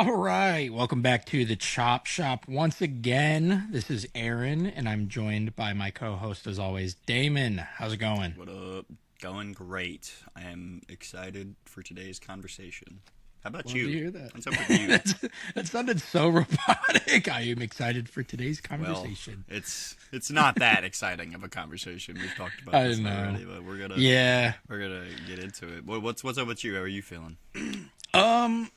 All right, welcome back to the Chop Shop once again. This is Aaron, and I'm joined by my co-host as always, Damon. How's it going? What up? Going great. I am excited for today's conversation. How about Love to you? hear that. What's up with you? That sounded so robotic. I am excited for today's Well, conversation. it's not that exciting of a conversation. We've talked about I this don't know. already, but Yeah. we're gonna get into it. What's up with you? How are you feeling? Um,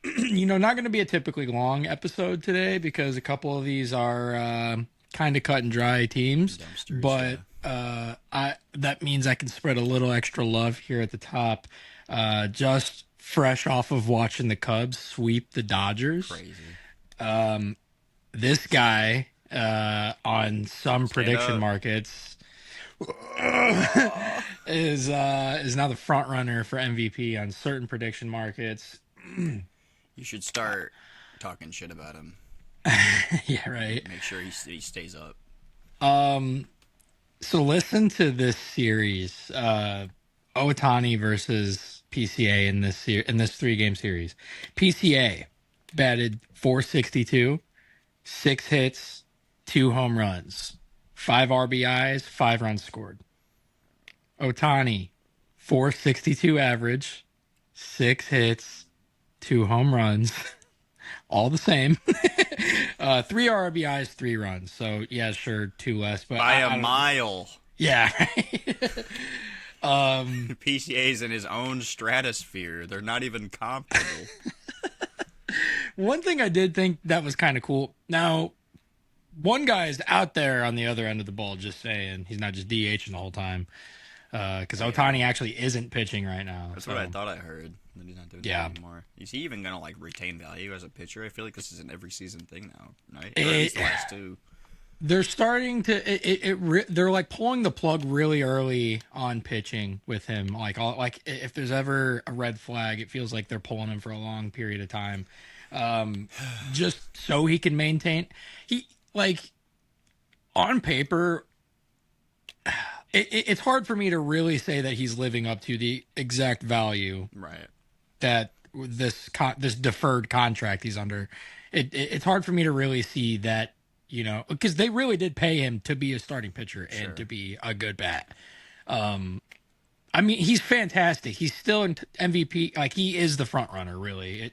not going to be a typically long episode today because a couple of these are kind of cut and dry teams, Dumpsters, but yeah. I that means I can spread a little extra love here at the top. Just fresh off of watching the Cubs sweep the Dodgers. Crazy. Um, this guy on some Stand prediction up. markets Oh. is now the front runner for MVP on certain prediction markets. You should start talking shit about him. Yeah, right. Make sure he stays up. Um, so listen to this series, Otani versus PCA in this 3 game series. PCA batted 462, 6 hits, 2 home runs, 5 RBIs, 5 runs scored. Otani, 462 average, 6 hits, 2 home runs, all the same. 3 RBIs, 3 runs. So yeah, sure, two less, but By a I don't. mile. Yeah, right. PCA's in his own stratosphere. They're not even comparable. One thing I did think that was kind of cool. Now, one guy is out there on the other end of the ball, just saying he's not just DHing the whole time. Because Otani actually isn't pitching right now. That's So what I thought I heard. That he's not doing yeah, that anymore. Is he even gonna retain value as a pitcher? I feel like this is an every season thing now, right? Or at least the last two. they're starting to they're like pulling the plug really early on pitching with him. Like if there's ever a red flag, it feels like they're pulling him for a long period of time, just so he can maintain. He like on paper, it's hard for me to really say that he's living up to the exact value Right. that this deferred contract he's under. It's hard for me to really see that, because they really did pay him to be a starting pitcher and to Sure. be a good bat. I mean, he's fantastic. He's still in MVP. Like he is the front runner, really.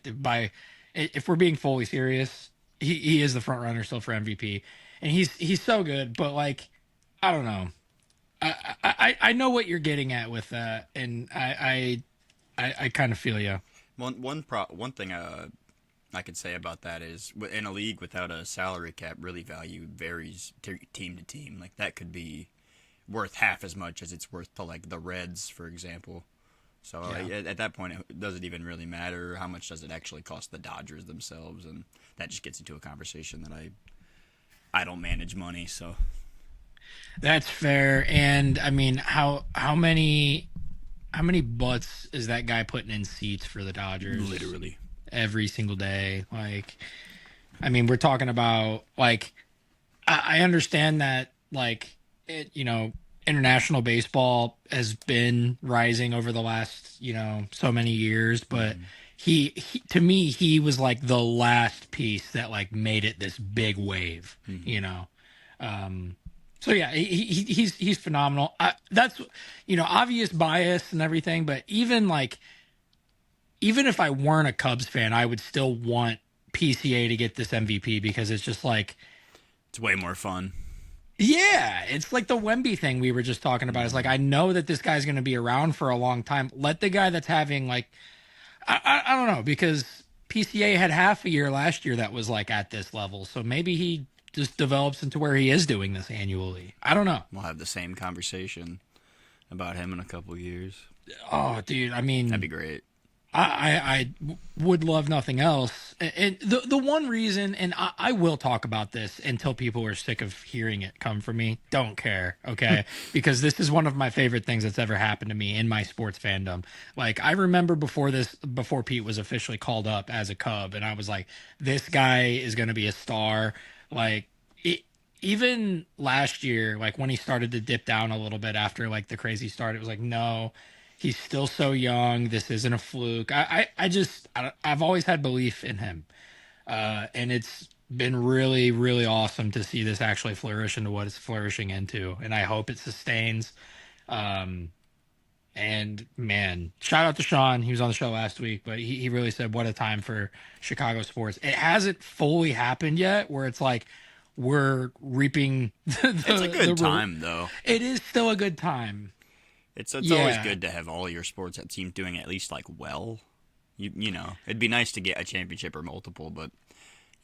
If we're being fully serious, he is the front runner still for MVP, and he's so good. But like, I don't know. I know what you're getting at with that, and I kind of feel you. One thing I could say about that is in a league without a salary cap, really value varies team to team. Like that could be worth half as much as it's worth to like the Reds, for example. So Yeah. at that point, it doesn't even really matter how much does it actually cost the Dodgers themselves, and that just gets into a conversation that I don't manage money, so That's fair. And I mean, how many butts is that guy putting in seats for the Dodgers literally. every single day? Like, I mean, we're talking about like I understand that like international baseball has been rising over the last so many years, but he to me he was like the last piece that like made it this big wave. Um, so yeah, he's phenomenal. That's obvious bias and everything, but even if I weren't a Cubs fan, I would still want PCA to get this MVP because it's just like, It's way more fun. yeah, it's like the Wemby thing we were just talking about. It's like I know that this guy's going to be around for a long time. Let the guy that's having like I don't know, because PCA had half a year last year that was like at this level, so maybe he just develops into where he is doing this annually. I don't know. We'll have the same conversation about him in a couple years. Oh, dude, I That'd mean, be great. I would love nothing else. And the one reason, and I will talk about this until people are sick of hearing it come from me. Don't care, okay? Because this is one of my favorite things that's ever happened to me in my sports fandom. Like I remember before Pete was officially called up as a Cub, and I was like, this guy is going to be a star. Like even last year, like when he started to dip down a little bit after like the crazy start, it was like no. He's still so young. This isn't a fluke. I've always had belief in him. And it's been really, really awesome to see this actually flourish into what it's flourishing into. And I hope it sustains. Um, and man, shout out to Sean. He was on the show last week, but he really said, what a time for Chicago sports. It hasn't fully happened yet where it's like we're reaping It's a good the time though. it is still a good time. It's always Yeah, good to have all your sports teams doing at least like well. You know, it'd be nice to get a championship or multiple, but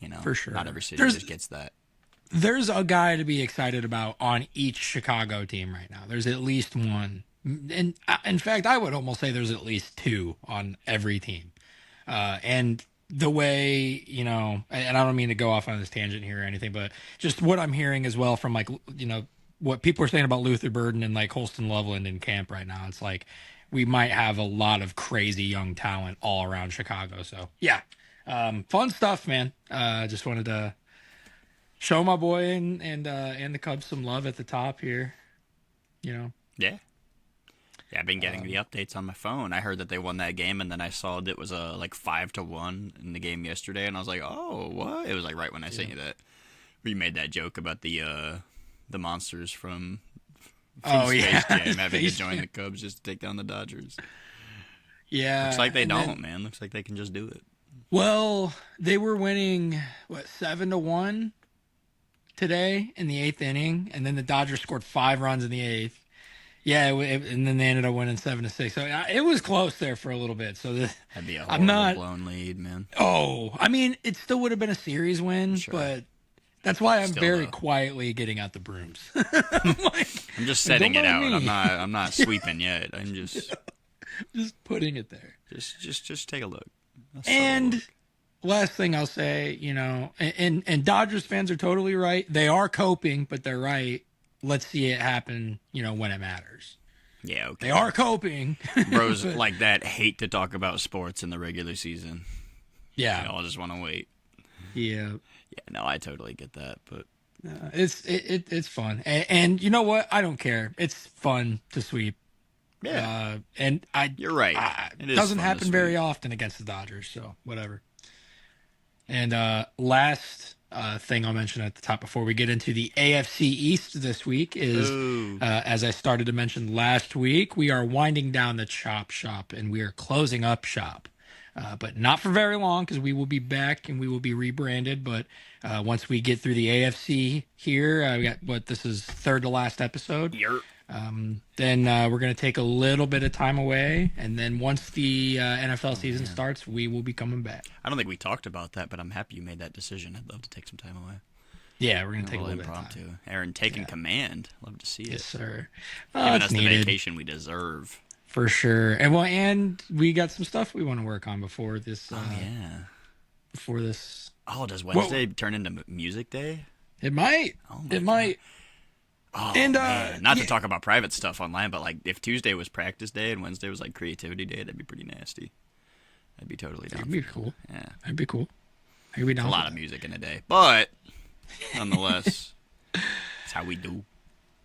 for not sure. every city There's just gets that. there's a guy to be excited about on each Chicago team right now. There's at least one. And in fact, I would almost say there's at least two on every team. And the way, and I don't mean to go off on this tangent here or anything, but just what I'm hearing as well from like, what people are saying about Luther Burden and like Holston Loveland in camp right now. It's like we might have a lot of crazy young talent all around Chicago. So yeah, fun stuff, man. Just wanted to show my boy and the Cubs some love at the top here. You know, Yeah. Yeah, I've been getting the updates on my phone. I heard that they won that game, and then I saw that it was like 5-1 in the game yesterday, and I was like, "Oh, what?" It was like right when I sent you that. We made that joke about the monsters from oh Space yeah, Jam having to Space join Jam. the Cubs just to take down the Dodgers. Looks Yeah, like they and don't, then man. Looks like they can just do it. well, they were winning what 7-1 today in the eighth inning, and then the Dodgers scored 5 runs in the eighth. Yeah, and then they ended up winning 7-6. So it was close there for a little bit. So That'd be a I'm horrible not. blown lead, man. Oh, I mean, it still would have been a series win, Sure. but that's why I'm Still very though. quietly getting out the brooms. I'm like, I'm just don't setting it mind out. I'm me. not I'm not sweeping yet. I'm just Just putting it there. just take a look. A subtle And look. last thing I'll say, and Dodgers fans are totally right. They are coping, but they're right. Let's see it happen, when it matters. Yeah, They okay. are coping. Bros But, like that hate to talk about sports in the regular season. They yeah. all just want to wait. Yeah. Yeah, no, I totally get that, but It's fun. And you know what? I don't care. It's fun to sweep. yeah, And you're right. It it is doesn't fun to happen very sweep. often against the Dodgers, so whatever. And last thing I'll mention at the top before we get into the AFC East this week is, Ooh, as I started to mention last week, we are winding down the Chop Shop and we are closing up shop. But not for very long because we will be back and we will be rebranded. But once we get through the AFC here, we got this is third to last episode. you're Then we're going to take a little bit of time away. And then once the NFL season man. starts, we will be coming back. I don't think we talked about that, but I'm happy you made that decision. I'd love to take some time away. Yeah, we're going to A take a little little bit of time. impromptu. Aaron taking Yeah. command. Love to see Yes, it. sir. Giving It's us the needed vacation we deserve. for sure. And we got some stuff we want to work on before this. Oh yeah. Before this, Oh, does Wednesday turn into music day? it might. Oh my It might. Oh And man, not to yeah, talk about private stuff online, but like if Tuesday was practice day and Wednesday was like creativity day, that'd be pretty nasty. I'd be totally down. that'd be For cool. that. Yeah, That'd be cool. I'd be it's down a for lot of that. music in a day, but nonetheless, it's how we do.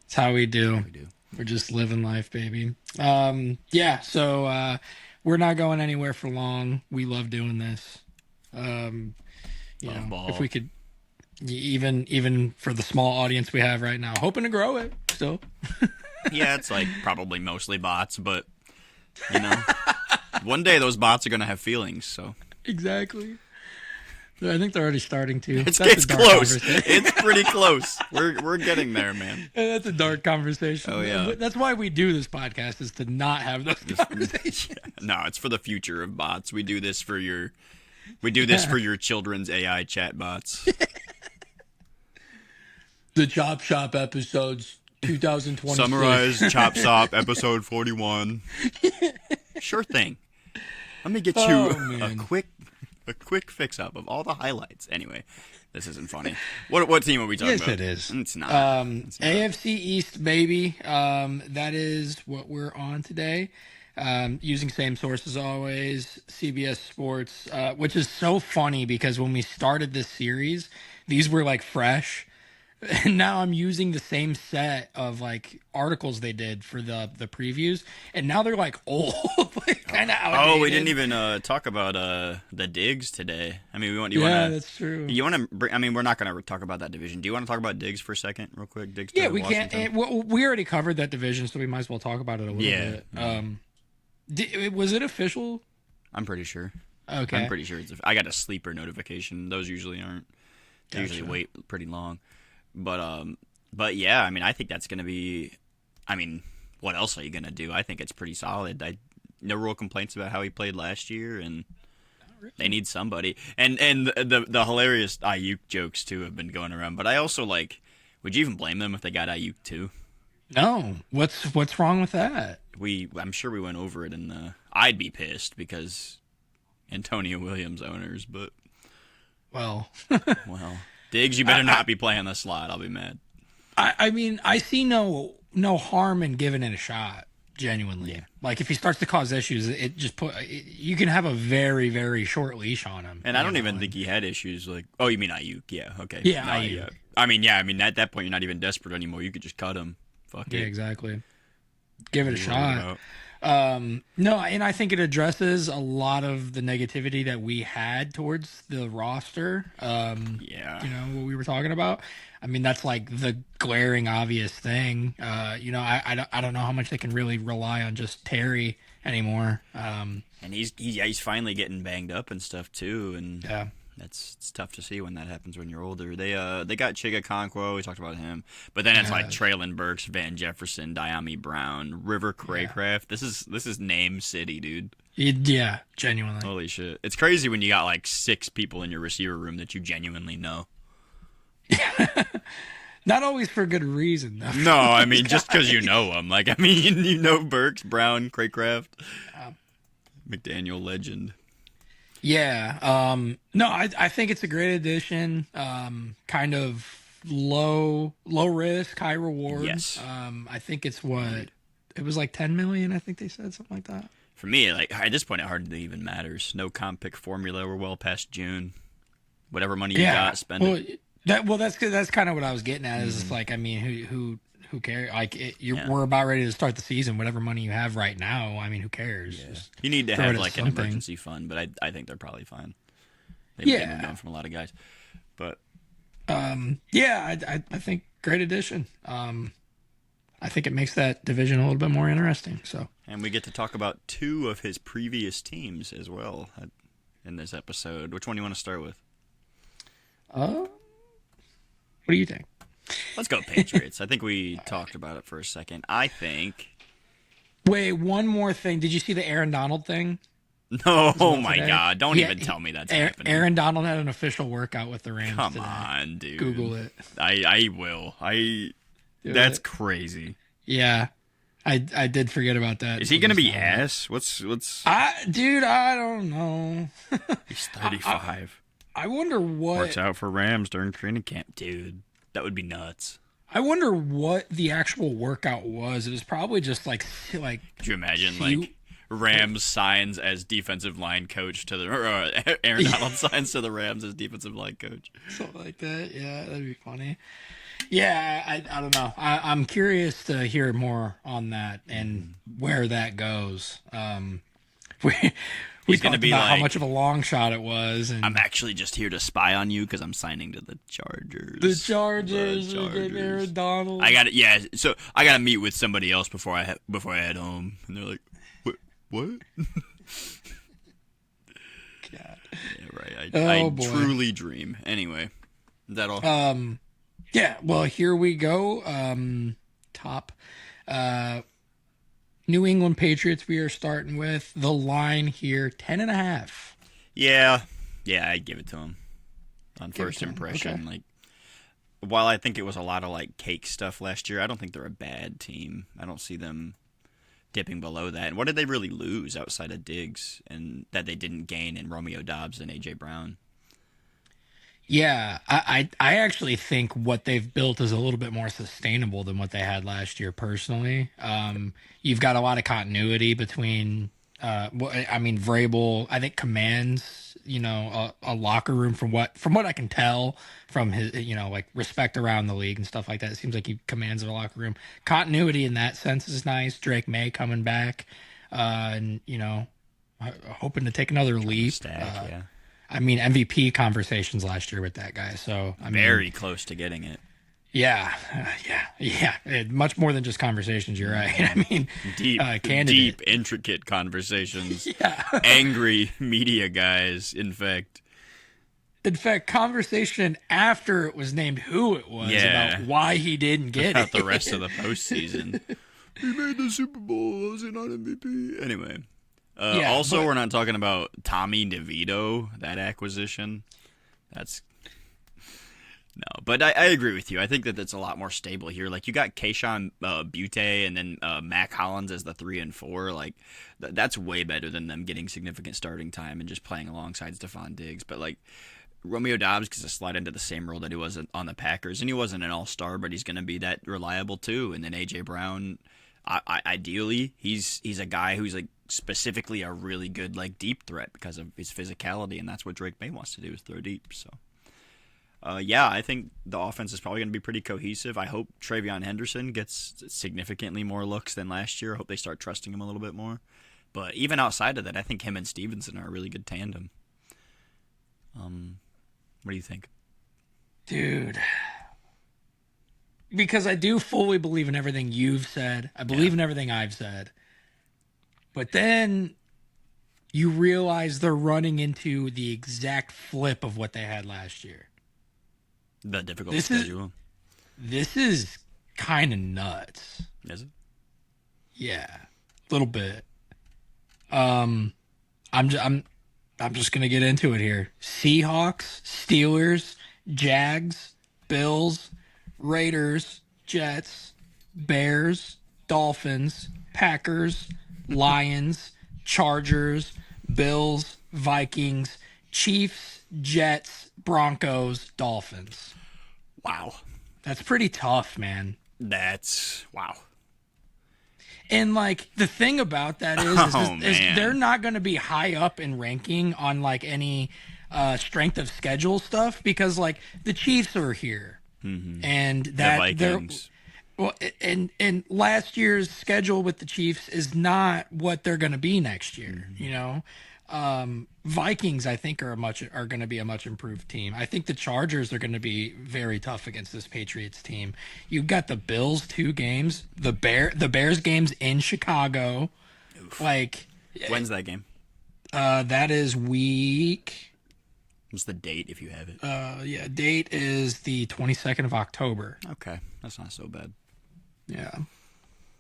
It's how we do. We do. We're just living life, baby. Yeah. So we're not going anywhere for long. We love doing this. Um, Love ball. if we could, even for the small audience we have right now, hoping to grow it still. Yeah, it's like probably mostly bots, but you know, one day those bots are gonna have feelings. So Exactly. I think they're already starting to. it's That's it's a dark close. conversation. It's pretty close. We're getting there, man. That's a dark conversation. Oh, yeah. That's why we do this podcast, is to not have those conversations. No, it's for the future of bots. We do this for your children's AI chat bots. The Chop Shop episodes 2026. Summarize Chop Stop episode 41. Sure thing. Let me get you Oh, a man. quick fix up of all the highlights. Anyway, this isn't funny. What team are we talking Yes, about? it is. It's not. It's not. AFC East, baby. That is what we're on today. Using same source as always, CBS Sports, which is so funny because when we started this series, these were like fresh. And now I'm using the same set of like articles they did for the previews, and now they're like old, like kind of Oh, we didn't outdated. even talk about the Diggs today. I mean, we want you want Yeah, to that's true. you want to bring. I mean, we're not going to talk about that division. Do you want to talk about Diggs for a second, real quick? Diggs Yeah, to we can't. Washington. We already covered that division, so we might as well talk about it a little Yeah, bit. yeah. Was it official? I'm pretty sure. I'm Okay, pretty sure I got a sleeper notification. Those usually aren't. They usually gotcha. wait pretty long. But yeah, I mean, I think that's going to be. I mean, what else are you going to do? I think it's pretty solid. No real complaints about how he played last year, and they need somebody. And the hilarious Ayuk jokes too have been going around. But I also like. Would you even blame them if they got Ayuk too? No, what's wrong with that? I'm sure we went over it in the. I'd be pissed because Antonio Williams owners, but Well, well, Diggs, you better I, not be playing the slot. I'll be mad. I mean, I see no harm in giving it a shot. Genuinely, Yeah. like if he starts to cause issues, it just you can have a very short leash on him. And I You don't know, even think he had issues like. Oh, you mean Ayuk? Yeah. Okay. yeah, No. Yeah. I mean, yeah. I mean, at that point, you're not even desperate anymore. You could just cut him. Fuck yeah, it. exactly. Give What it are a you worried shot. about? No, and I think it addresses a lot of the negativity that we had towards the roster. Yeah. You know, what we were talking about. I mean, that's like the glaring obvious thing. You know, I don't know how much they can really rely on just Terry anymore. And he's finally getting banged up and stuff too, and Yeah. it's tough to see when that happens when you're older. They got Chiga Conquo, we talked about him, but then it's like Yeah. Traylon Burks, Van Jefferson, Diami Brown, River Yeah. Craycraft. This is name city, dude. Yeah, genuinely. Holy shit! It's crazy when you got like 6 people in your receiver room that you genuinely know. Not always for good reason, though. No, I Those mean just because you guys. know them. Like I mean you know Burks, Brown, Craycraft, Yeah. McDaniel, legend. Yeah. No, I think it's a great addition. Kind of low risk, high reward. Yes. I think it's what Agreed. it was like 10 million. I think they said something like that. For me, like at this point, it hardly even matters. No comp pick formula. We're well past June. Whatever money you Yeah. got, spend it. That's kind of what I was getting at. Is it's Mm-hmm. like, I mean, who cares? Like Yeah. we're about ready to start the season. Whatever money you have right now, I mean, who cares? Yeah. Just You need to throw it have at like an something. emergency fund, but I think they're probably fine. They moved Yeah. on from a lot of guys, but Yeah, I think great addition. I think it makes that division a little bit more interesting. So, and we get to talk about 2 of his previous teams as well in this episode. Which one do you want to start with? what do you think? Let's go Patriots. I think we talked about it for a second. I think Wait, one more thing. Did you see the Aaron Donald thing? no. Oh Well, my today? God! Don't Yeah, even tell me that's Aaron, happening. Aaron Donald had an official workout with the Rams Come today. on, dude. Google it. I will. Do That's it. crazy. Yeah, I did forget about that. Is he until gonna just be now. ass? What's? Dude, I don't know. He's 35. I wonder what. Works out for Rams during training camp, dude. That would be nuts. I wonder what the actual workout was. It was probably just like Could you imagine few- like Rams signs as defensive line coach to the Aaron Donald signs to the Rams as defensive line coach? something like that. Yeah, that'd be funny. Yeah, I don't know. I'm curious to hear more on that and where that goes. We He's gonna talked be about how like, much of a long shot it was, and I'm actually just here to spy on you because I'm signing to the Chargers. the Chargers, The and Chargers. Aaron Donald. I got it. Yeah. So I got to meet with somebody else before I head home, and they're like, "What? God. Yeah, right. Oh, I boy. truly dream. Anyway, is that all? Yeah. Well, here we go. Top. New England Patriots. We are starting with the line here, 10.5. Yeah, I'd give it to him on Give it first to him, impression. okay. Like, while I think it was a lot of like cake stuff last year, I don't think they're a bad team. I don't see them dipping below that. And what did they really lose outside of Diggs and that they didn't gain in Romeo Dobbs and AJ Brown? Yeah, I actually think what they've built is a little bit more sustainable than what they had last year. Personally, you've got a lot of continuity between. I mean, Vrabel. I think commands a locker room from what I can tell from his like respect around the league and stuff like that. It seems like he commands a locker room. Continuity in that sense is nice. Drake May coming back, and hoping to take another Trying to leap. stack, yeah. I mean MVP conversations last year with that guy. So I mean, Very close to getting it. yeah, much more than just conversations. You're right. I mean, Deep, candidate. deep, intricate conversations. Yeah. Angry media guys, in fact. In fact, conversation after it was named who it was Yeah. about why he didn't get About it. the rest of the postseason. He made the Super Bowl. Was he not MVP? Anyway. Yeah, Also, but- we're not talking about Tommy DeVito, that acquisition. That's no, but I agree with you. I think that it's a lot more stable here. Like you got Keishon Butte and then Mac Hollins as the 3 and 4. Like that's way better than them getting significant starting time and just playing alongside Stephon Diggs. But like Romeo Dobbs gets to slide into the same role that he was on the Packers, and he wasn't an all-star, but he's going to be that reliable too. And then AJ Brown, ideally, he's a guy who's like specifically a really good like deep threat because of his physicality, and that's what Drake May wants to do is throw deep. So. Yeah, I think the offense is probably going to be pretty cohesive. I hope Travion Henderson gets significantly more looks than last year. I hope they start trusting him a little bit more. But even outside of that, I think him and Stevenson are a really good tandem. What do you think? Dude. Because I do fully believe in everything you've said. I believe in everything I've said. But then you realize they're running into the exact flip of what they had last year. The difficult This schedule. This is kind of nuts. Is it? Yeah, a little bit. I'm just gonna get into it here. Seahawks, Steelers, Jags, Bills, Raiders, Jets, Bears, Dolphins, Packers, Lions, Chargers, Bills, Vikings, Chiefs, Jets, Broncos, Dolphins. Wow. That's pretty tough, man. That's wow. And like the thing about that is Man. they're not going to be high up in ranking on like any strength of schedule stuff because like the Chiefs are here, and that The they're Vikings. well, and last year's schedule with the Chiefs is not what they're going to be next year. Vikings I think are going to be a much improved team. I think the Chargers are going to be very tough against this Patriots team. You've got the Bills 2 games, the Bears games in Chicago. Oof. Like When's that game? that is week. What's the date if you have it? Yeah, date is the 22nd of October. Okay, that's not so bad. Yeah.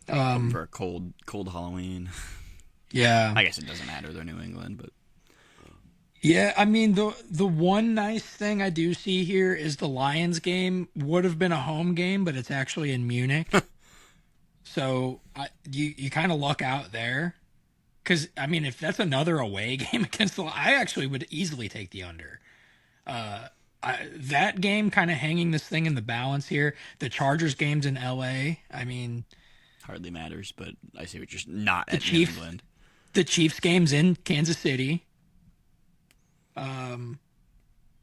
For a cold Halloween. Yeah. I guess it doesn't matter. They're New England, but Yeah, I mean the one nice thing I do see here is the Lions game would have been a home game, but it's actually in Munich. So you kind of luck out there, because I mean if that's another away game against I actually would easily take the under. That game kind of hanging this thing in the balance here. The Chargers games in L.A. I mean hardly matters. But I see what you're not The at New Chiefs- England. the Chiefs games in Kansas City.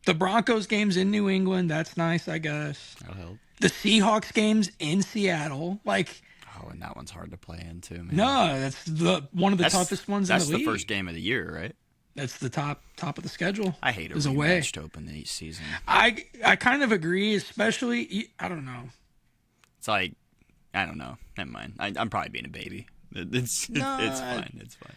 The Broncos games in New England, that's nice, I guess. That'll help. The Seahawks games in Seattle, like Oh, and that one's hard to play into, man. no, that's one of the toughest ones in That's the the league. first game of the year, right? That's the top of the schedule. I hate a is away. rematch to open the season. I kind of agree, especially I don't know. It's like, I don't know. Never mind. I'm probably being a baby. It's fine. It's fine.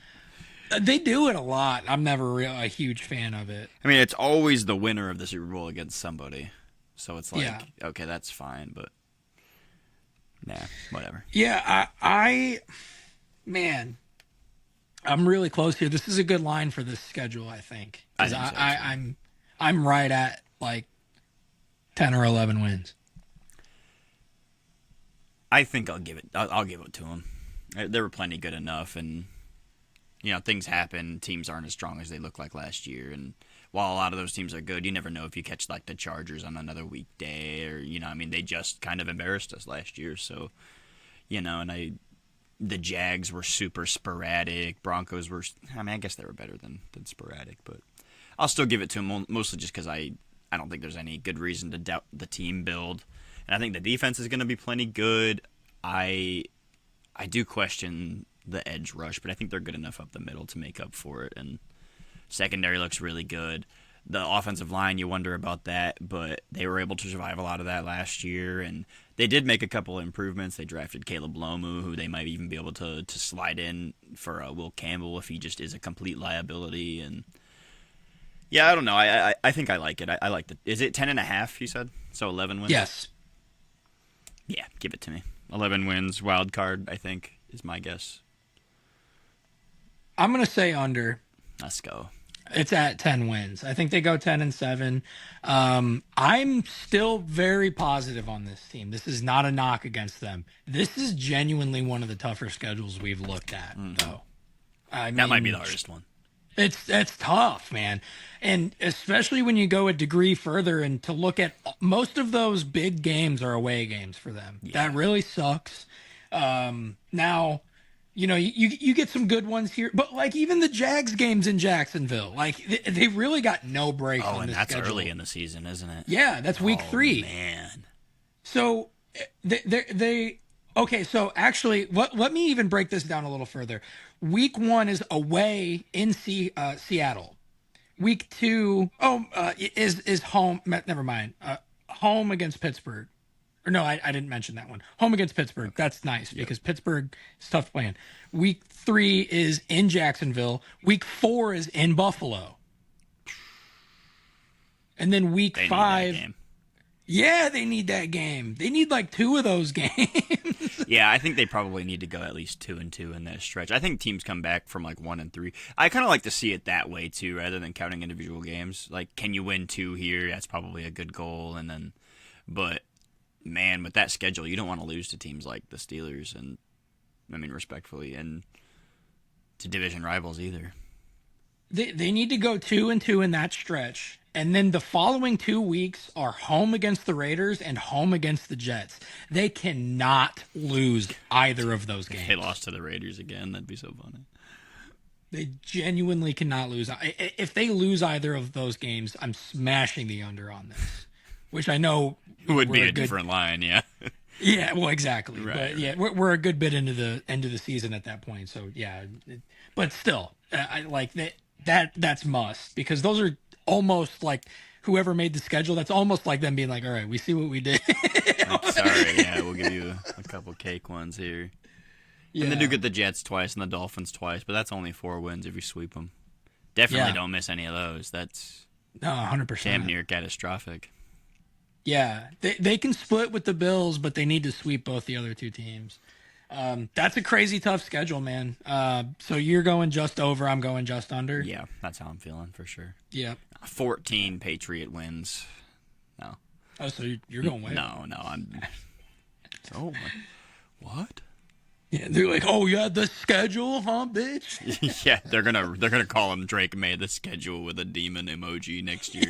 They do it a lot. I'm never a huge fan of it. I mean, it's always the winner of the Super Bowl against somebody. So it's like, Yeah. okay, that's fine, but nah, whatever. Yeah, man, I'm really close here. This is a good line for this schedule, I think. 'Cause I think so, too. I'm right at like 10 or 11 wins. I think I'll give it to them. They were plenty good enough, and things happen. Teams aren't as strong as they look like last year, and while a lot of those teams are good, you never know if you catch like the Chargers on another weekday, or I mean, they just kind of embarrassed us last year, so and the Jags were super sporadic. Broncos were, I mean, I guess they were better than sporadic, but I'll still give it to him mostly just because I don't think there's any good reason to doubt the team build, and I think the defense is going to be plenty good. I I do question the edge rush, but I think they're good enough up the middle to make up for it, and secondary looks really good. The offensive line, you wonder about that, but they were able to survive a lot of that last year, and they did make a couple of improvements. They drafted Caleb Lomu, who they might even be able to slide in for Will Campbell if he just is a complete liability. And yeah, I don't know. I think I like it. I like the. Is it 10.5? You said so. 11 wins. Yes. Yeah, give it to me. 11 wins, wild card. I think is my guess. I'm gonna say under. Let's go. It's at 10 wins. I think they go 10-7. I'm still very positive on this team. This is not a knock against them. This is genuinely one of the tougher schedules we've looked at, though. I mean, That might be the hardest one. it's tough, man. And especially when you go a degree further and to look at most of those big games are away games for them. Yeah. That really sucks. Now, you get some good ones here, but like even the Jags games in Jacksonville, like they really got no break Oh, on and this that's schedule. early in the season, isn't it? Yeah, that's week Oh, 3. man. So they okay. So actually, let me even break this down a little further. Week 1 is away in Seattle. Week 2 is home. Never mind. Home against Pittsburgh. Or no, I didn't mention that one. Home against Pittsburgh. That's nice because Pittsburgh is tough playing. Week 3 is in Jacksonville. Week 4 is in Buffalo. And then week They need that 5. game. Yeah, they need that game. They need like 2 of those games. Yeah, I think they probably need to go at least 2-2 in that stretch. I think teams come back from like 1-3. I kind of like to see it that way too, rather than counting individual games. Like, can you win 2 here? That's probably a good goal. And then, but man, with that schedule, you don't want to lose to teams like the Steelers, and I mean respectfully, and to division rivals either. They need to go 2-2 in that stretch. And then the following 2 weeks are home against the Raiders and home against the Jets. They cannot lose either of those games. If they lost to the Raiders again, that'd be so funny. They genuinely cannot lose. If they lose either of those games, I'm smashing the under on this, which I know It would be we're a different line, yeah. Yeah, well, exactly. Right, But yeah, we're a good bit into the end of the season at that point. So yeah, but still, I like that's must, because those are almost like whoever made the schedule. That's almost like them being like, all right, we see what we did. Like, sorry, yeah, we'll give you a couple cake ones here. Yeah. And they do get the Jets twice and the Dolphins twice, but that's only 4 wins if you sweep them. Definitely Yeah. don't miss any of those. That's No, 100%. damn near catastrophic. Yeah, they can split with the Bills, but they need to sweep both the other 2 teams. That's a crazy tough schedule, man. So you're going just over. I'm going just under. Yeah, that's how I'm feeling for sure. Yeah. 14 Patriot wins. No. Oh, so you're going way. No, I'm. Oh, what? Yeah, they're like, oh yeah, the schedule, huh, bitch? Yeah, they're gonna call him Drake May the schedule with a demon emoji next year.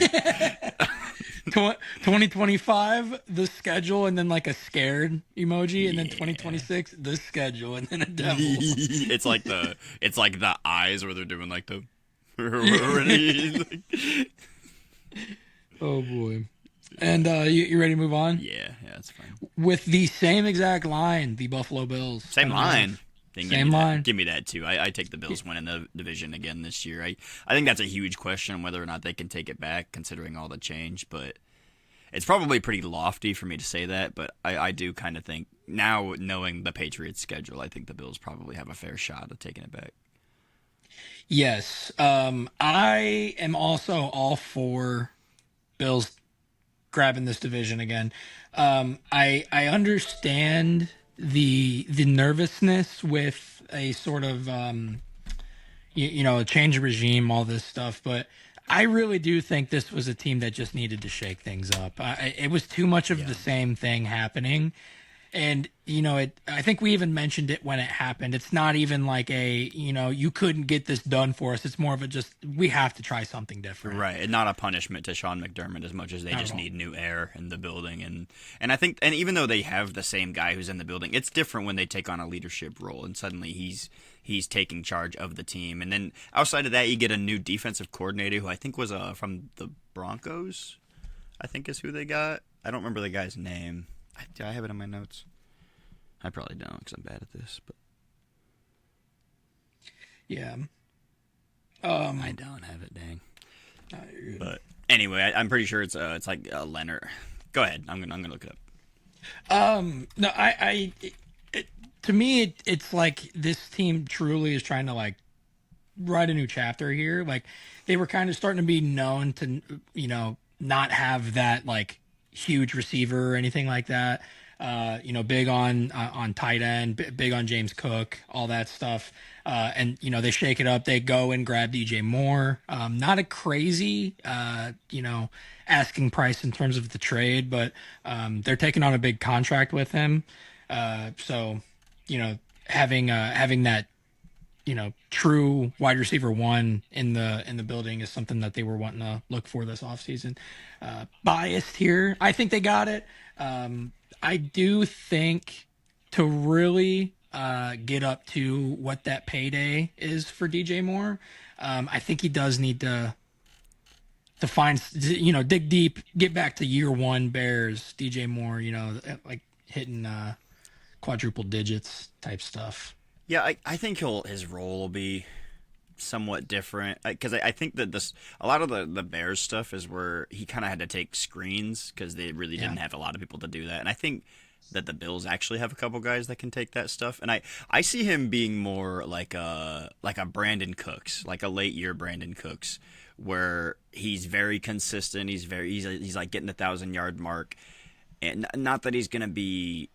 2025, the schedule, and then like a scared emoji, and then 2026, the schedule, and then a devil. it's like the eyes where they're doing like the. Oh boy. And you ready to move on? Yeah, that's fine. With the same exact line, the Buffalo Bills. Same line. Then Same line. Give me that too. I take the Bills winning the division again this year. I think that's a huge question whether or not they can take it back, considering all the change. But it's probably pretty lofty for me to say that. But I do kind of think now, knowing the Patriots' schedule, I think the Bills probably have a fair shot of taking it back. Yes. I am also all for Bills grabbing this division again. I understand the nervousness with a sort of a change of regime, all this stuff, but I really do think this was a team that just needed to shake things up. It was too much of the same thing happening. And I think we even mentioned it when it happened. It's not even like you couldn't get this done for us. It's more of a just we have to try something different. Right, and not a punishment to Sean McDermott as much as they Not at just all. need new air in the building, and I think, and even though they have the same guy who's in the building, it's different when they take on a leadership role, and suddenly he's taking charge of the team, and then outside of that, you get a new defensive coordinator who I think was from the Broncos, I think is who they got. I don't remember the guy's name. Do I have it in my notes? I probably don't because I'm bad at this, but Yeah. I don't have it. Dang. No, you're good. But anyway, I'm pretty sure it's like Leonard. Go ahead. I'm gonna look it up. No, to me, it's like this team truly is trying to like write a new chapter here. Like they were kind of starting to be known to, not have that like huge receiver or anything like that. Big on tight end, big on James Cook, all that stuff. And they shake it up. They go and grab DJ Moore. Not a crazy, asking price in terms of the trade, but they're taking on a big contract with him. So, having that true wide receiver one in the building is something that they were wanting to look for this offseason. Biased here. I think they got it. I do think to really get up to what that payday is for DJ Moore, I think he does need to find, dig deep, get back to year one Bears, DJ Moore, like hitting quadruple digits type stuff. Yeah, I think his role will be somewhat different because I think that a lot of the Bears stuff is where he kind of had to take screens because they really Yeah. didn't have a lot of people to do that, and I think that the Bills actually have a couple guys that can take that stuff, and I see him being more like a Brandon Cooks, like a late year Brandon Cooks, where he's very consistent, he's like getting the 1,000-yard mark, and not that he's gonna be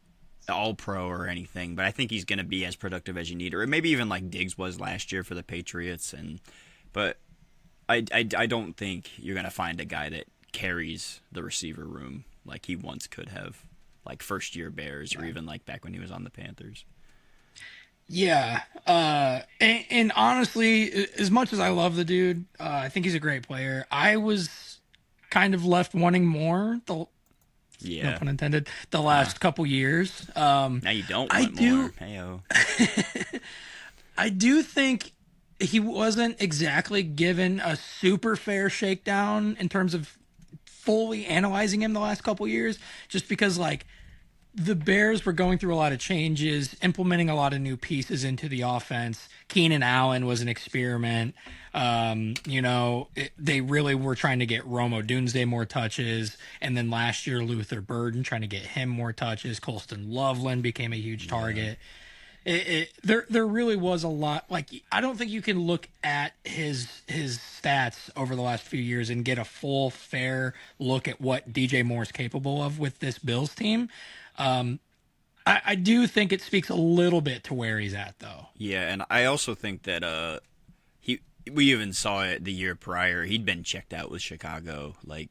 all pro or anything, but I think he's going to be as productive as you need, or maybe even like Diggs was last year for the Patriots. But I don't think you're going to find a guy that carries the receiver room like he once could have, like first year Bears or even like back when he was on the Panthers. Yeah. And honestly, as much as I love the dude, I think he's a great player. I was kind of left wanting more. No Yeah. pun intended, the last couple years. Now you don't I want do, more. Heyo. I do think he wasn't exactly given a super fair shakedown in terms of fully analyzing him the last couple years, just because like the Bears were going through a lot of changes, implementing a lot of new pieces into the offense. Keenan Allen was an experiment. They really were trying to get Rome Odunze more touches. And then last year, Luther Burden trying to get him more touches. Colston Loveland became a huge target. There really was a lot. Like, I don't think you can look at his stats over the last few years and get a full, fair look at what DJ Moore is capable of with this Bills team. I do think it speaks a little bit to where he's at, though. Yeah, and I also think that we even saw it the year prior. He'd been checked out with Chicago. Like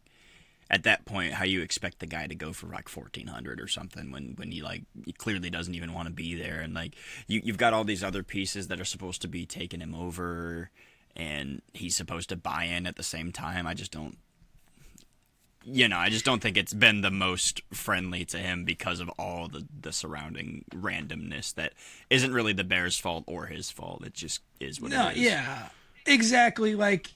at that point, how you expect the guy to go for like 1,400 or something when he clearly doesn't even want to be there, and like you've got all these other pieces that are supposed to be taking him over, and he's supposed to buy in at the same time. I just don't. I just don't think it's been the most friendly to him because of all the surrounding randomness that isn't really the Bears' fault or his fault. It just is what No, it is. yeah, exactly. Like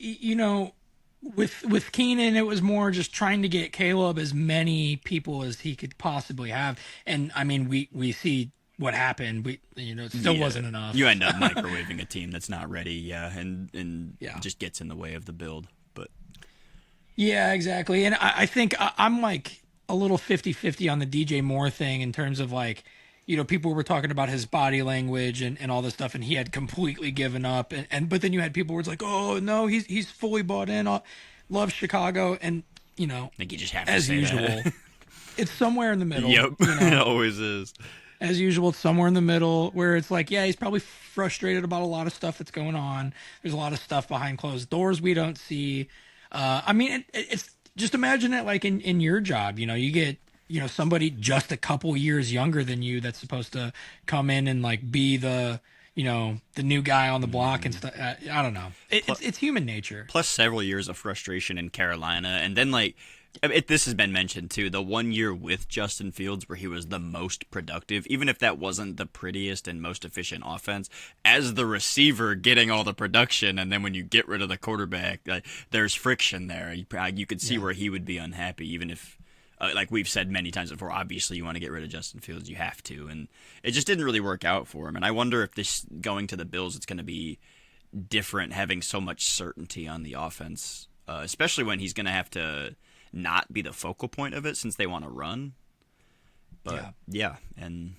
with Keenan, it was more just trying to get Caleb as many people as he could possibly have, and I mean, we see what happened. It still wasn't enough. You end up microwaving a team that's not ready, yeah, and Yeah. just gets in the way of the build. But Yeah, exactly. And I think I'm like a little 50-50 on the DJ Moore thing in terms of like, people were talking about his body language and all this stuff, and he had completely given up. But then you had people who were like, oh no, he's fully bought in, loves Chicago, and I think you just have to as say usual, that. it's somewhere in the middle. Yep, it always is. As usual, it's somewhere in the middle where it's like, yeah, he's probably frustrated about a lot of stuff that's going on. There's a lot of stuff behind closed doors we don't see. I mean, it's just imagine it like in your job. You somebody just a couple years younger than you that's supposed to come in and like be the new guy on the block and stuff. I don't know. It's human nature. Plus several years of frustration in Carolina, and then like this has been mentioned too. The 1 year with Justin Fields where he was the most productive, even if that wasn't the prettiest and most efficient offense, as the receiver getting all the production, and then when you get rid of the quarterback, there's friction there. You could see where he would be unhappy, even if. Like we've said many times before, obviously you want to get rid of Justin Fields, you have to, and it just didn't really work out for him. And I wonder if this going to the Bills, it's going to be different, having so much certainty on the offense, especially when he's going to have to not be the focal point of it since they want to run. But yeah, and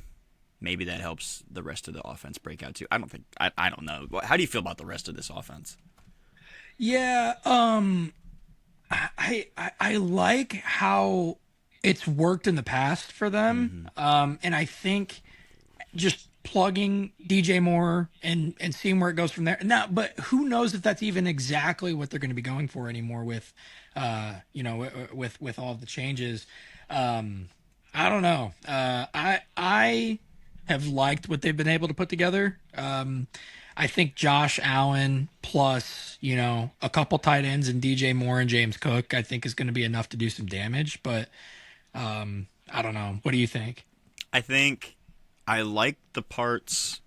maybe that helps the rest of the offense break out too. I don't know. How do you feel about the rest of this offense? Yeah, I like how it's worked in the past for them. And I think just plugging DJ Moore and seeing where it goes from there. Now, but who knows if that's even exactly what they're going to be going for anymore with, with all of the changes. I don't know. I have liked what they've been able to put together. I think Josh Allen plus, a couple tight ends and DJ Moore and James Cook, I think is going to be enough to do some damage. But I don't know. What do you think? I think I like the parts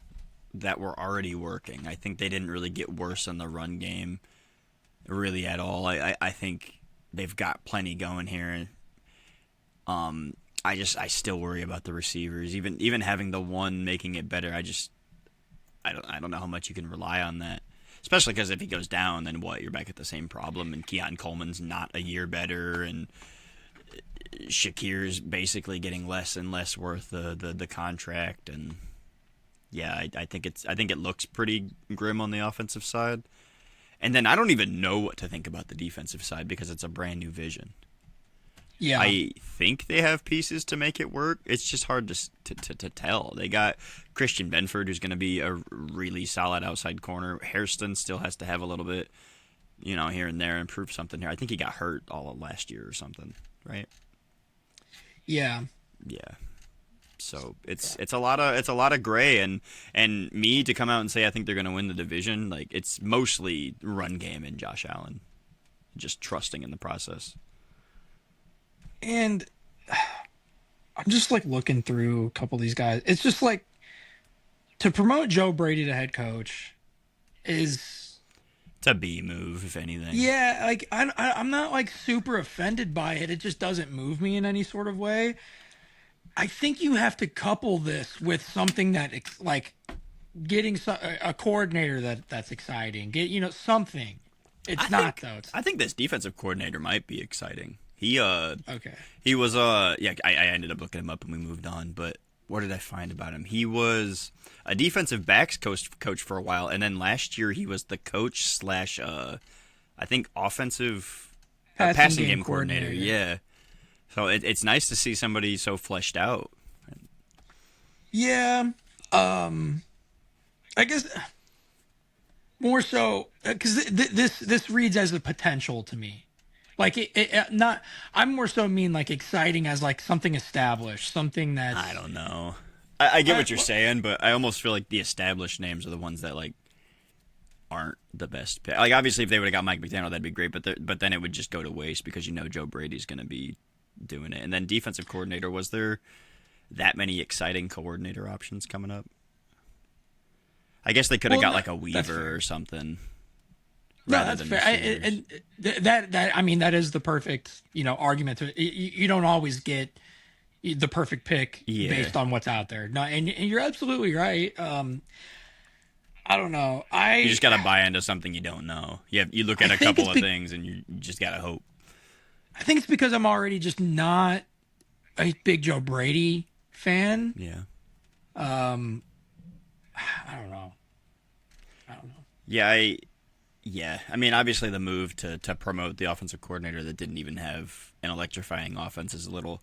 that were already working. I think they didn't really get worse in the run game really at all. I think they've got plenty going here. I still worry about the receivers. Even having the one making it better, I don't know how much you can rely on that. Especially because if he goes down, then what? You're back at the same problem, and Keon Coleman's not a year better, and Shakir's basically getting less and less worth the contract, and yeah, I think it looks pretty grim on the offensive side. And then I don't even know what to think about the defensive side because it's a brand new vision. Yeah, I think they have pieces to make it work. It's just hard to tell. They got Christian Benford, who's going to be a really solid outside corner. Hairston still has to have a little bit, here and there, improve something here. I think he got hurt all of last year or something, right? Yeah. Yeah. So it's a lot of gray, and me to come out and say I think they're going to win the division, like it's mostly run game and Josh Allen, just trusting in the process. And I'm just like looking through a couple of these guys. It's just like to promote Joe Brady to head coach is it's a B move, if anything. yeah. Like I'm not like super offended by it. It just doesn't move me in any sort of way. I think you have to couple this with something that like getting a coordinator that's exciting. Get something. It's not though. I think this defensive coordinator might be exciting. He Okay. he was yeah, I ended up looking him up and we moved on, but what did I find about him? He was a defensive backs coach for a while, and then last year he was the coach slash I think offensive passing game coordinator. Yeah. So it's nice to see somebody so fleshed out. Yeah. I guess more so because this reads as a potential to me. Like it not. I'm more so mean like exciting as like something established, something that's. I don't know. I get what you're saying, but I almost feel like the established names are the ones that like aren't the best pick. Like obviously, if they would have got Mike McDaniel, that'd be great. But then it would just go to waste because Joe Brady's going to be doing it. And then defensive coordinator, was there that many exciting coordinator options coming up? I guess they could have got like a Weaver or something. No, that's fair. And that I mean that is the perfect argument. You don't always get the perfect pick based on what's out there. No, and you're absolutely right. I don't know. You just got to buy into something you don't know. You look at a couple of things and you just got to hope. I think it's because I'm already just not a big Joe Brady fan. Yeah. I don't know. Yeah, I mean, obviously the move to promote the offensive coordinator that didn't even have an electrifying offense is a little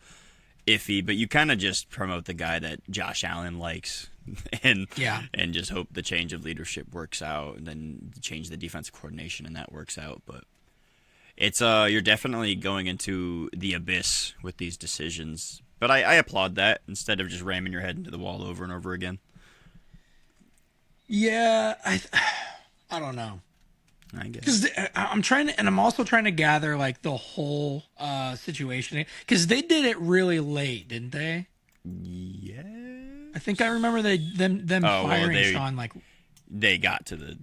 iffy, but you kind of just promote the guy that Josh Allen likes and just hope the change of leadership works out, and then change the defensive coordination and that works out. But it's you're definitely going into the abyss with these decisions. But I applaud that instead of just ramming your head into the wall over and over again. Yeah, I don't know. I get it. Because I'm trying to, and I'm also trying to gather like the whole situation. Because they did it really late, didn't they? I think I Yes. remember them Oh well, firing they Sean like, they got to the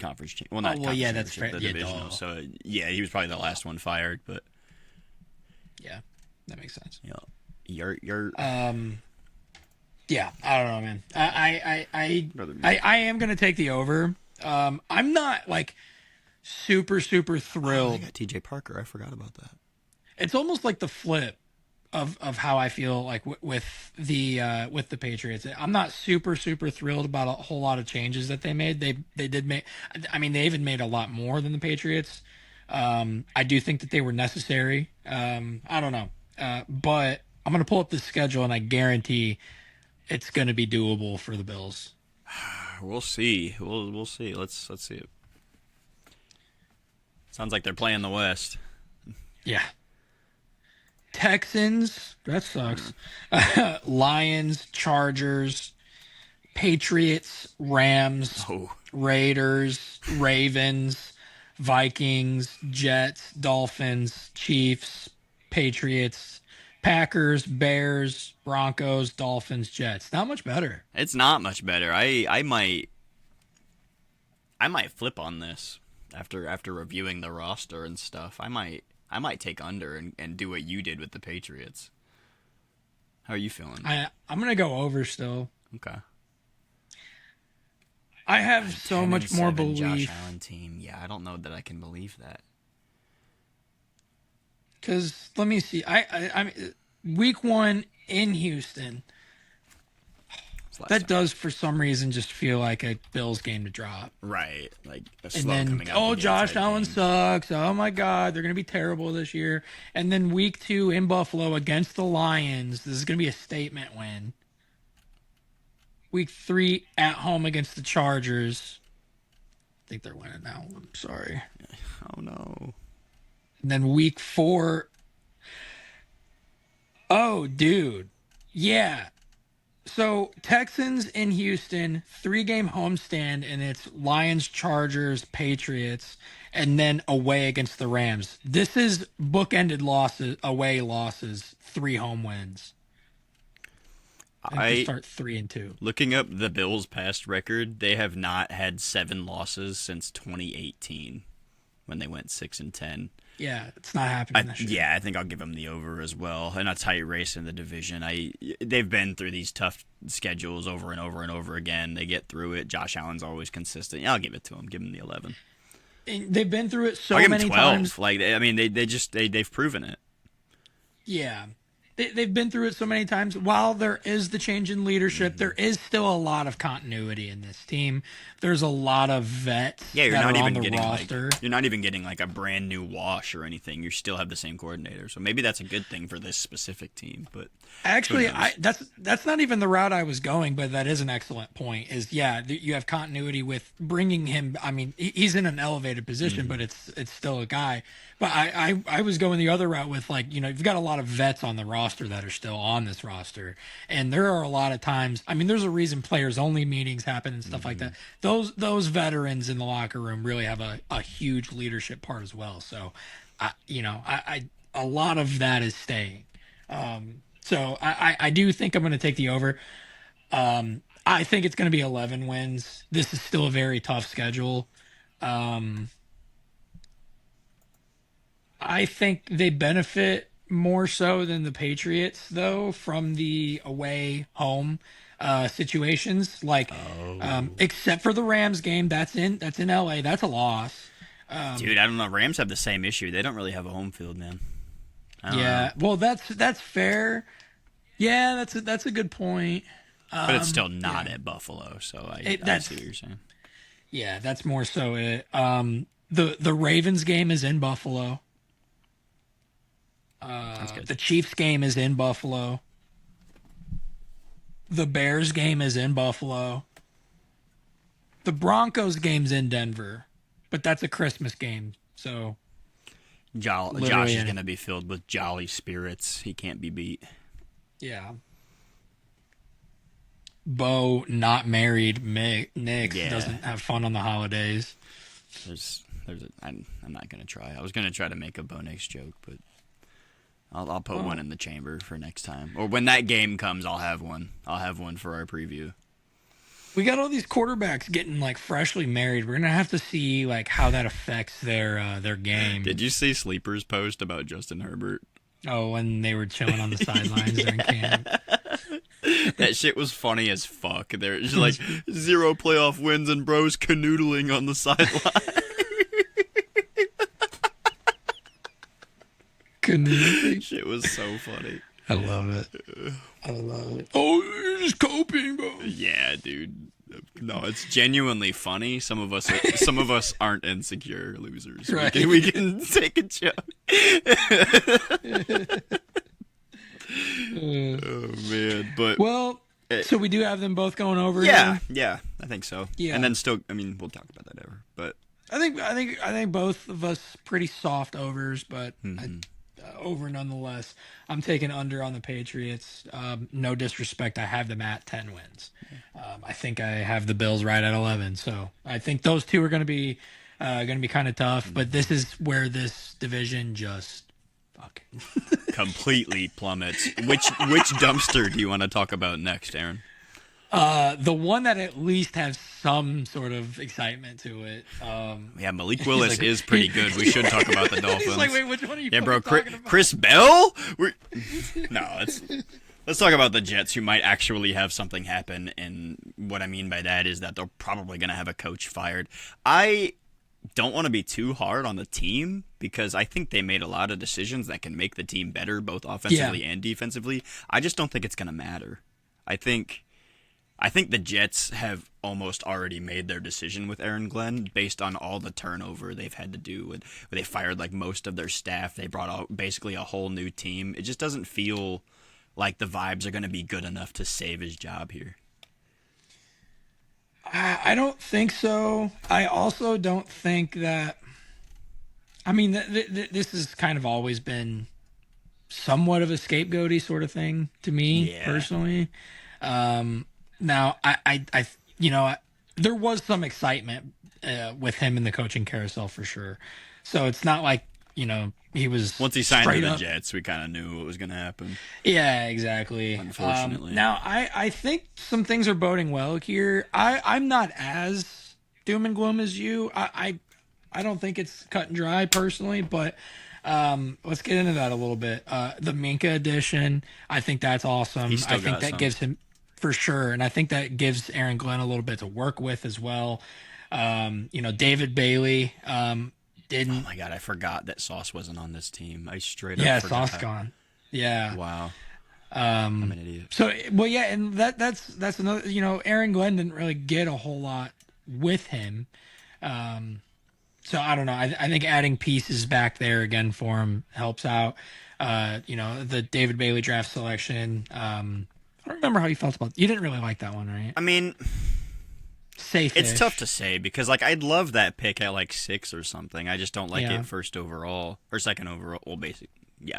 well, oh not well, yeah, conference that's championship, fair. the Yeah, divisional. duh. So yeah, he was probably the last one fired. But Yeah, that makes sense. you know, you're Um, yeah, I don't know, man. brother. I am gonna take the over. I'm not like super Oh, they thrilled. got T.J. Parker. I forgot about that. It's almost like the flip of how I feel like with the Patriots. I'm not super thrilled about a whole lot of changes that they made. They did make. I mean, they even made a lot more than the Patriots. I do think that they were necessary. I don't know, but I'm gonna pull up the schedule and I guarantee it's gonna be doable for the Bills. We'll see. We'll see. Let's see it. Sounds like they're playing the West. Yeah. Texans, that sucks. Lions, Chargers, Patriots, Rams, Oh, Raiders, Ravens, Vikings, Jets, Dolphins, Chiefs, Patriots, Packers, Bears, Broncos, Dolphins, Jets. Not much better. it's not much better. I might flip on this after reviewing the roster and stuff. I might take under and do what you did with the Patriots. How are you feeling? I'm gonna go over still. Okay. I have so 10 and much more 7 Josh belief Allen team. Yeah, I don't know that I can believe that. because let me see. I mean, week one in Houston. It's last That time. does, for some reason, just feel like a Bills game to drop. Right, like a And slow then, coming out the oh, gate Josh type Allen game. sucks. Oh my God, they're going to be terrible this year. And then week two in Buffalo against the Lions. This is going to be a statement win. Week three at home against the Chargers. I think they're winning now. I'm sorry. Oh no. And then week four. Oh, dude. Yeah. So Texans in Houston, 3-game homestand, and it's Lions, Chargers, Patriots, and then away against the Rams. This is bookended losses, away losses, 3 home wins. I think they I start 3-2. looking up the Bills' past record, they have not had 7 losses since 2018 when they went 6-10. Yeah, it's not happening this year. Yeah, I think I'll give them the over as well. In a tight race in the division, they've been through these tough schedules over and over and over again. They get through it. Josh Allen's always consistent. Yeah, I'll give it to him. Give him the 11. And they've been through it so I'll give him many 12. times. Like I mean, they've proven it. Yeah. They've been through it so many times. While there is the change in leadership, there is still a lot of continuity in this team. There's a lot of vets Yeah, you're that not are on even the getting roster. you're not even getting like a brand new wash or anything. You still have the same coordinator, so maybe that's a good thing for this specific team. But Actually, who knows? that's not even the route I was going, but that is an excellent point. Is yeah, you have continuity with bringing him. I mean, he's in an elevated position, but it's still a guy. But I was going the other route with like you've got a lot of vets on the roster that are still on this roster, and there are a lot of times. I mean, there's a reason players only meetings happen and stuff like that. Those veterans in the locker room really have a huge leadership part as well. So, I a lot of that is staying. So I do think I'm going to take the over. I think it's going to be 11 wins. This is still a very tough schedule. Um, I think they benefit more so than the Patriots, though, from the away home situations. Like, Oh, except for the Rams game, that's in LA. That's a loss. dude, I don't know. Rams have the same issue. They don't really have a home field, man. I don't know, Yeah, well, that's fair. Yeah, that's a good point. but it's still Yeah, not at Buffalo. So I that's see what you're saying. yeah, that's more so it. The Ravens game is in Buffalo. That's good. The Chiefs game is in Buffalo. The Bears game is in Buffalo. The Broncos game's in Denver, but that's a Christmas game, so Josh literally is in going it. to be filled with jolly spirits. He can't be beat. Yeah. Bo, not married, Nick Yeah, doesn't have fun on the holidays. I'm not gonna try. I was gonna try to make a Bo Nix joke, but I'll put one Well, in the chamber for next time. Or when that game comes, I'll have one. I'll have one for our preview. we got all these quarterbacks getting like freshly married. We're gonna have to see like how that affects their game. Did you see Sleeper's post about Justin Herbert? Oh, when they were chilling on the sidelines during Yeah. camp. That shit was funny as fuck. There's like 0 playoff wins and bros canoodling on the sideline. Canoodling. Shit was so funny. I love it. I love it. Oh, you're just coping, bro. Yeah, dude. No, it's genuinely funny. Some of us aren't insecure losers. Right. We can take a joke. Oh man, but Well, so we do have them both going over. yeah, Here. yeah, I think so. Yeah. And then still, I mean, we'll talk about that ever. But I think both of us pretty soft overs, but mhm. over nonetheless. I'm taking under on the Patriots. No disrespect, I have them at 10 wins. I think I have the Bills right at 11. So I think those two are going to be kind of tough. But this is where this division just fucking. Completely plummets. Which dumpster do you want to talk about next, Aaron? The one that at least has some sort of excitement to it. Yeah, Malik Willis like- is pretty good. We should talk about the Dolphins. He's like, wait, which one are you Yeah, bro, talking about? Chris Bell? No, let's talk about the Jets, who might actually have something happen. And what I mean by that is that they're probably going to have a coach fired. I don't want to be too hard on the team because I think they made a lot of decisions that can make the team better, both offensively and defensively. I just don't think it's going to matter. I think the Jets have almost already made their decision with Aaron Glenn based on all the turnover they've had to do. Where they fired like most of their staff. They brought out basically a whole new team. It just doesn't feel like the vibes are going to be good enough to save his job here. I don't think so. I also don't think that. I mean, this has kind of always been somewhat of a scapegoaty sort of thing to me Yeah. personally. Now, there was some excitement with him in the coaching carousel for sure. So it's not like he was Once he signed to straight the up. Jets, we kind of knew what was going to happen. Yeah, exactly. Unfortunately. Now I think some things are boding well here. I'm not as doom and gloom as you. I don't think it's cut and dry personally, but let's get into that a little bit. The Minka edition, I think that's awesome. He's still I think got that some. gives him for sure, and I think that gives Aaron Glenn a little bit to work with as well. David Bailey Oh didn't. my god, I forgot that Sauce wasn't on this team. I straight Yeah, up forgot. Sauce gone. Yeah. Wow, I'm an idiot. So, well, yeah, and that's another. Aaron Glenn didn't really get a whole lot with him. So I don't know. I think adding pieces back there again for him helps out. The David Bailey draft selection. I don't remember how you felt about. You didn't really like that one, right? I mean, Safe. it's tough to say because like I'd love that pick at like 6 or something. I just don't like Yeah. it first overall or second overall. Well,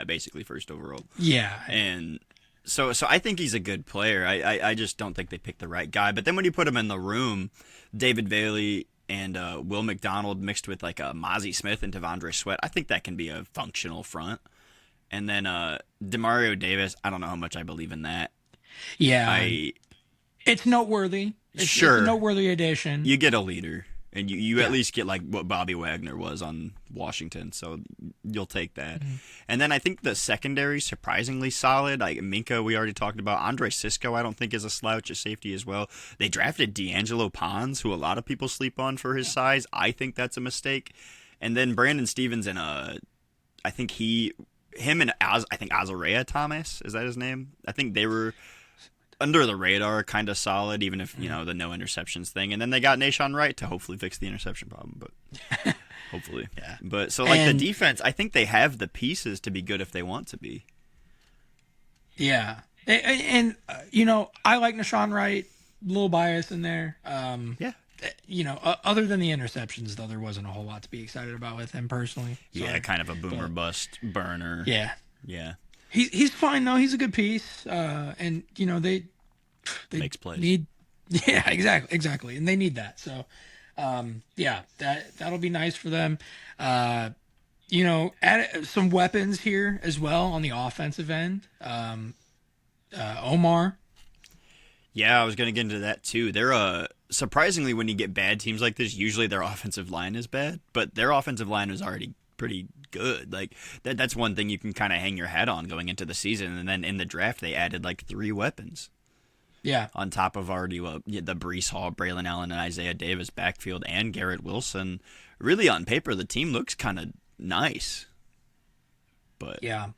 basically first overall. Yeah. And so I think he's a good player. I just don't think they picked the right guy. But then when you put him in the room, David Bailey and Will McDonald mixed with like Mozzie Smith and Devondre Sweat, I think that can be a functional front. And then Demario Davis, I don't know how much I believe in that. Yeah. It's noteworthy. It's Sure. a noteworthy addition. You get a leader, and you Yeah. at least get like what Bobby Wagner was on Washington, so you'll take that. And then I think the secondary surprisingly solid. Like Minka, we already talked about. Andre Sisco, I don't think is a slouch at safety as well. They drafted D'Angelo Pons, who a lot of people sleep on for his size. I think that's a mistake. And then Brandon Stevens and I think him and I think Azarea Thomas, is that his name? I think they were under the radar, kind of solid, even if the no interceptions thing. And then they got Nashawn Wright to hopefully fix the interception problem, but hopefully. Yeah. But so like And- the defense, I think they have the pieces to be good if they want to be. Yeah. And I like Nashawn Wright. A little bias in there. Yeah. Other than the interceptions, though, there wasn't a whole lot to be excited about with him personally. Yeah, So, kind of a boomer bust burner. yeah. Yeah. He's fine though. He's a good piece. And they Makes plays. need yeah, exactly, and they need that. So yeah, that'll be nice for them. Uh, add some weapons here as well on the offensive end. Omar. Yeah, I was gonna get into that too. They're surprisingly, when you get bad teams like this, usually their offensive line is bad, but their offensive line is already pretty good. Like that's one thing you can kind of hang your hat on going into the season. And then in the draft, they added like 3 weapons Yeah, on top of already the Brees Hall, Braylon Allen, and Isaiah Davis backfield, and Garrett Wilson. Really, on paper, the team looks kind of nice, but yeah.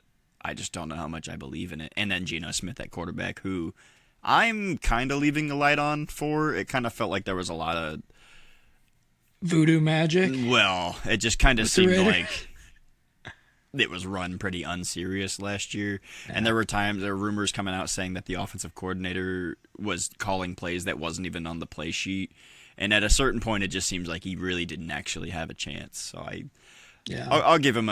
I just don't know how much I believe in it. And then Geno Smith at quarterback, who I'm kind of leaving the light on for. It kind of felt like there was a lot of, Voodoo magic well, it just kind of with the seemed Raiders. like it was run pretty unserious last year. And there were rumors coming out saying that the offensive coordinator was calling plays that wasn't even on the play sheet. And at a certain point, it just seems like he really didn't actually have a chance. So Yeah. I'll give him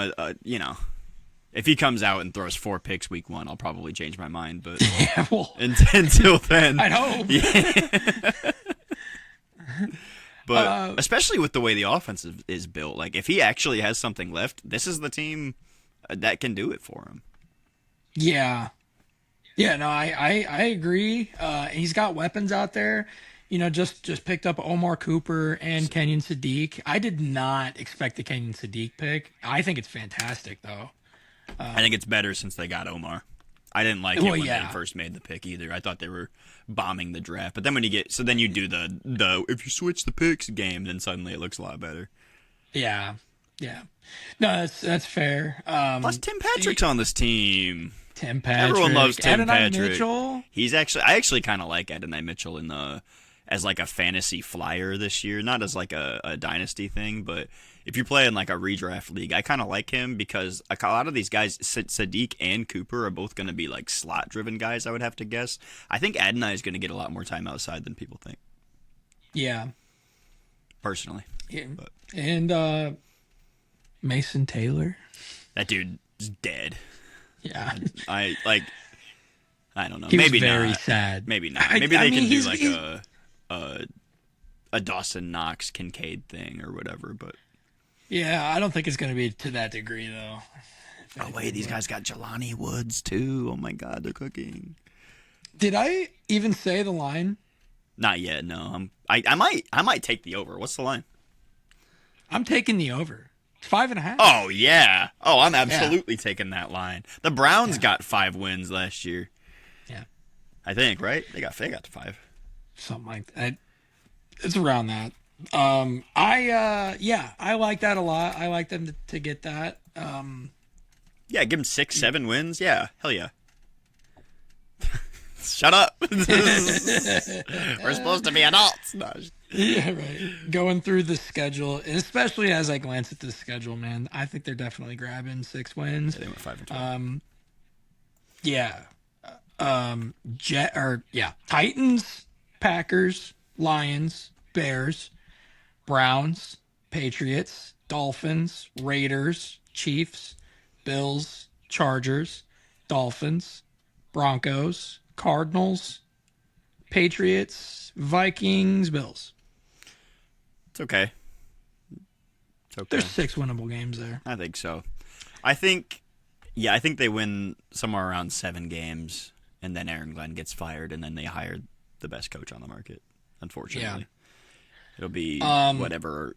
if he comes out and throws 4 picks week 1, I'll probably change my mind. But Yeah, well, until then, I'd hope. yeah. But Uh, especially with the way the offense is built, like if he actually has something left, this is the team that can do it for him. yeah. Yeah, no, I agree. He's got weapons out there. Just picked up Omar Cooper and Kenyon Sadiq. I did not expect the Kenyon Sadiq pick. I think it's fantastic though. I think it's better since they got Omar. I didn't like it Well, when they yeah. first made the pick either. I thought they were bombing the draft. But then when then you do the if you switch the picks game, then suddenly it looks a lot better. Yeah. Yeah. No, that's fair. Plus, Tim Patrick's on this team. Tim Patrick. Everyone loves Tim Adonai Patrick. Mitchell. I actually kind of like Adonai Mitchell as like a fantasy flyer this year, not as like a dynasty thing, but if you play in like a redraft league, I kind of like him because a lot of these guys, Sadiq and Cooper, are both going to be like slot driven guys. I would have to guess. I think Adonai is going to get a lot more time outside than people think. Yeah. Personally, Yeah. but And Mason Taylor. that dude is dead. Yeah. I like. I don't know. He was Maybe very not. sad. Maybe not. I- Maybe I they mean, can do he's- like he's- a Dawson Knox Kincaid thing or whatever. But Yeah, I don't think it's going to be to that degree though. oh wait, these guys got Jelani Woods too. Oh my God, they're cooking. Did I even say the line? Not yet. No, I might take the over. What's the line? I'm taking the over. 5.5. Oh yeah. Oh, I'm absolutely taking that line. The Browns got 5 wins last year. Yeah. I think, right? They got to 5. Something like that. It's around that. I like that a lot. I like them to get that. Yeah, give them 6, 7 wins. Yeah, hell yeah. Shut up. We're supposed to be adults. No, Yeah, right. Going through the schedule, and especially as I glance at the schedule, man, I think they're definitely grabbing 6 wins. they went 5 and 12. Yeah. Titans, Packers, Lions, Bears, Browns, Patriots, Dolphins, Raiders, Chiefs, Bills, Chargers, Dolphins, Broncos, Cardinals, Patriots, Vikings, Bills. It's okay. It's okay. There's 6 winnable games there. I think so. I think they win somewhere around 7 games, and then Aaron Glenn gets fired, and then they hire the best coach on the market. Unfortunately, it'll be whatever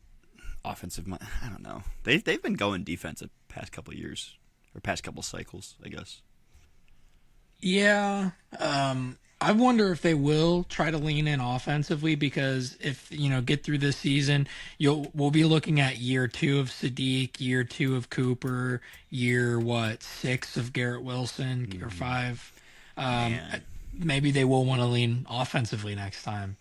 offensive. I don't know. They've been going defensive past couple years or past couple cycles, I guess. Yeah. I wonder if they will try to lean in offensively because if get through this season, we'll be looking at year 2 of Sadiq, year 2 of Cooper, year 6 of Garrett Wilson or 5. Man. Maybe they will want to lean offensively next time,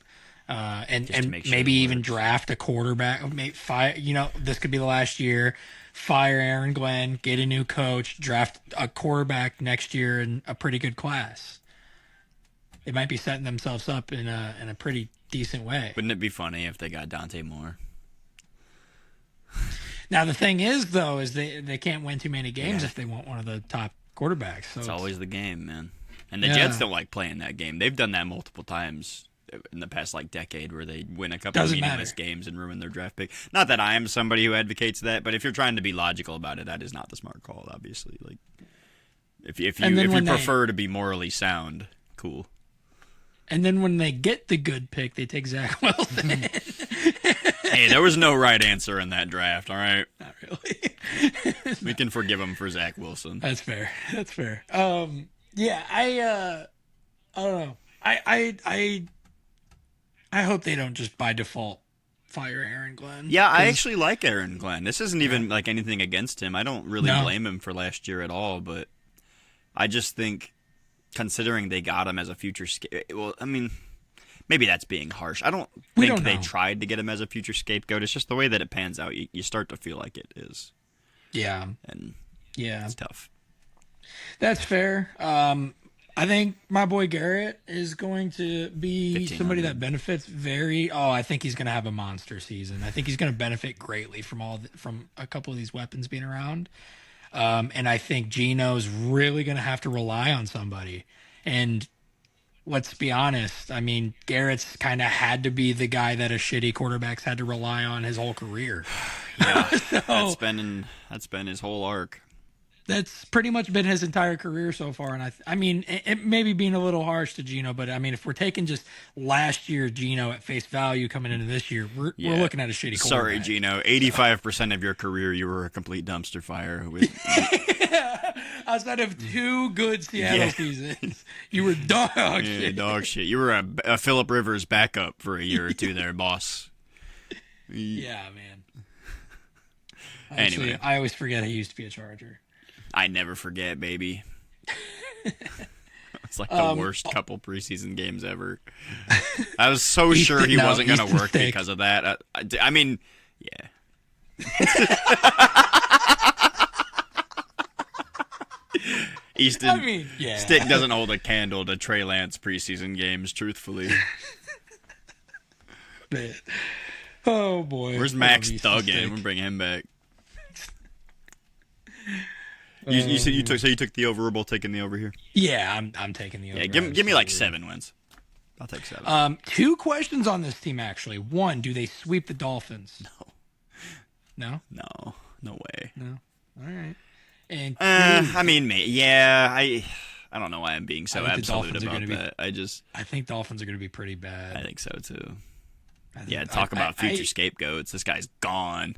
and Just to make sure maybe it even works. draft a quarterback. Maybe fire. This could be the last year. Fire Aaron Glenn, get a new coach, draft a quarterback next year in a pretty good class. They might be setting themselves up in a pretty decent way. Wouldn't it be funny if they got Dante Moore? Now the thing is, though, is they can't win too many games if they want one of the top quarterbacks. So It's always the game, man. And the yeah, Jets don't like playing that game. They've done that multiple times in the past decade where they win a couple of doesn't meaningless matter. games and ruin their draft pick. Not that I am somebody who advocates that, but if you're trying to be logical about it, that is not the smart call, obviously. Like And then if you when they prefer to be morally sound, cool. and then when they get the good pick, they take Zach Wilson. Hey, there was no right answer in that draft, all right? Not really. We can forgive him for Zach Wilson. That's fair. That's fair. Yeah, I don't know. I hope they don't just by default fire Aaron Glenn. Yeah, I 'Cause- actually like Aaron Glenn. This isn't even like anything against him. I don't really No. blame him for last year at all, but I just think considering they got him as a future well, I mean, maybe that's being harsh. I don't We think don't they know. tried to get him as a future scapegoat. It's just the way that it pans out. You start to feel like it is, Yeah, and yeah, it's tough. that's fair. I think my boy Garrett is going to be somebody 1500. that benefits very. Oh, I think he's going to have a monster season. I think he's going to benefit greatly from from a couple of these weapons being around. And I think Gino's really going to have to rely on somebody. And let's be honest. I mean, Garrett's kind of had to be the guy that a shitty quarterback's had to rely on his whole career. Yeah, So that's been his whole arc. that's pretty much been his entire career so far. And I mean, it may be being a little harsh to Gino, but I mean, if we're taking just last year Gino at face value coming into this year, we're looking at a shitty quarterback. Sorry, Gino. 85% of your career, you were a complete dumpster fire. With Outside of two good Seattle seasons, you were dog yeah, shit. dog shit. You were a Phillip Rivers backup for a year or two there, boss. Yeah, man. Anyway. Actually, I always forget he used to be a Charger. I never forget, baby. It's like the worst couple preseason games ever. I was so sure he wasn't going to Easton work Stick. because of that. I mean, yeah. Easton I mean, yeah. Stick doesn't hold a candle to Trey Lance preseason games, truthfully. Man. Oh boy. Where's I Max love Easton Duggan? Stick. I'm gonna bring him back. You said you took the over. We're both taking the over here. Yeah, I'm taking the over. Yeah, give me like absolutely. 7 wins. I'll take 7. Two questions on this team actually. One, do they sweep the Dolphins? No. No way. No. All right. And I mean, yeah. I don't know why I'm being so I think the absolute Dolphins are about gonna be- that. I think Dolphins are going to be pretty bad. I think so too. I think- Yeah, talk about future I- scapegoats. This guy's gone.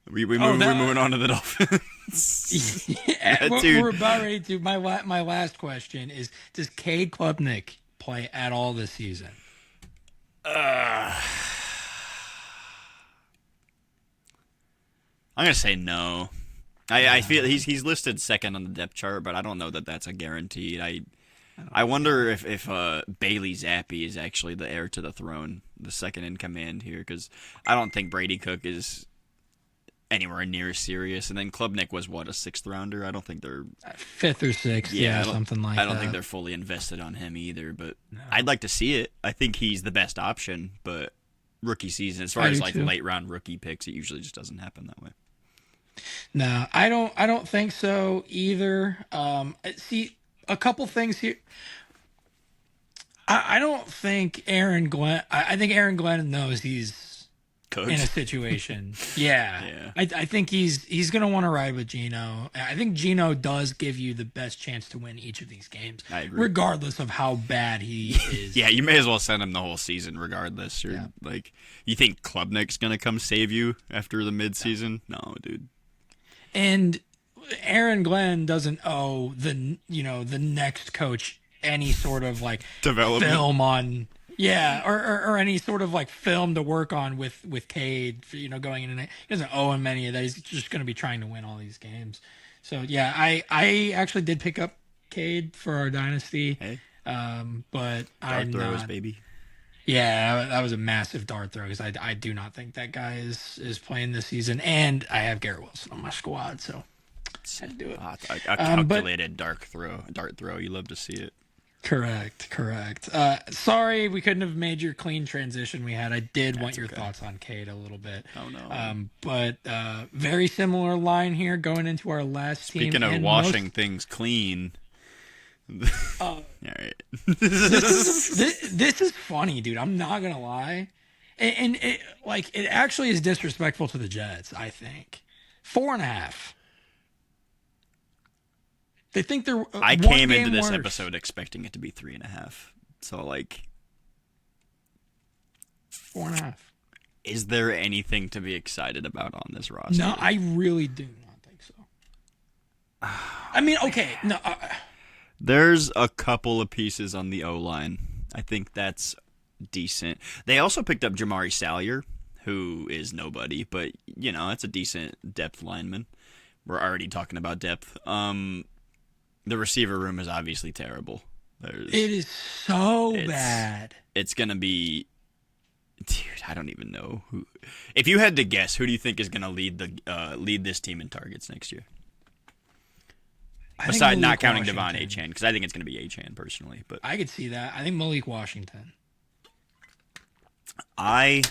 We're Oh, moving on to the Dolphins. Yeah, Dude. we're about ready to. My last question is: does Cade Klubnik play at all this season? I'm gonna say no. I feel he's listed second on the depth chart, but I don't know that that's a guaranteed. I wonder if Bailey Zappi is actually the heir to the throne, the second in command here, because I don't think Brady Cook is anywhere near serious. And then Klubnik was what, a 6th rounder? I don't think they're Fifth or sixth, yeah, I don't- something like that. I don't think they're fully invested on him either, but I'd like to see it. I think he's the best option, but rookie season, as far I as do like too. late round rookie picks, it usually just doesn't happen that way. No, I don't think so either. See, a couple things here. I don't think Aaron Glenn. I think Aaron Glenn knows he's Cooked. in a situation. Yeah, Yeah. I think he's gonna want to ride with Gino. I think Gino does give you the best chance to win each of these games, I agree. regardless of how bad he is. Yeah, you may as well send him the whole season regardless. Like, you think Klubnik's gonna come save you after the midseason? No, dude. And Aaron Glenn doesn't owe the next coach any sort of like Development. film on or any sort of like film to work on with Cade going in. He doesn't owe him any of that. He's just going to be trying to win all these games. So yeah, I actually did pick up Cade for our dynasty. Hey, But dart I'm throws, not. baby. Yeah, that was a massive dart throw because I do not think that guy is playing this season, and I have Garrett Wilson on my squad, so I had to do it. A calculated dart throw. You love to see it. Correct. Sorry, we couldn't have made your clean transition we had. I did want That's your okay. thoughts on Cade a little bit. Oh no. But very similar line here going into our last team, Speaking of and most washing things clean. uh, All right. this is funny, dude. I'm not gonna lie, and it like it actually is disrespectful to the Jets. I think 4.5. They think they're I one came into game this worse. episode expecting it to be 3.5. So like, 4.5. is there anything to be excited about on this No, roster? I really do not think so. I mean, okay, no, There's a couple of pieces on the O line. I think that's decent. They also picked up Jamari Salyer, who is nobody, but you know that's a decent depth lineman. We're already talking about depth. The receiver room is obviously terrible. it is so It's bad. it's gonna be, dude. I don't even know who. If you had to guess, who do you think is gonna lead this team in targets next year? I think Besides, not Malik counting Devon Washington. Achan, because I think it's gonna be Achan personally. But I could see that. I think Malik Washington. I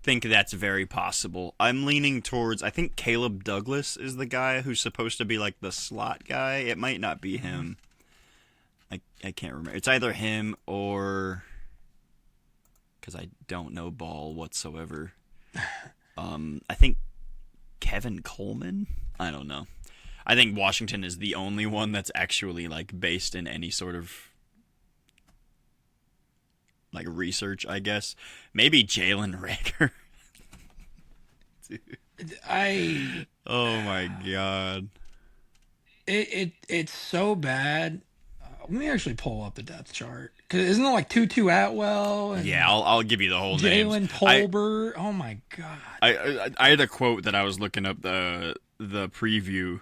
think that's very possible. I'm leaning towards. I think Caleb Douglas is the guy who's supposed to be like the slot guy. It might not be him. I can't remember. It's either him or because I don't know ball whatsoever. I think Kevin Coleman. I don't know. I think Washington is the only one that's actually like based in any sort of like research. I guess maybe Jalen Rager. I Oh my god. it's so bad. Let me actually pull up the depth chart because isn't it like Tutu Atwell Yeah, and I'll give you the whole names. Jalen Tolbert? Oh my god, I had a quote that I was looking up the preview.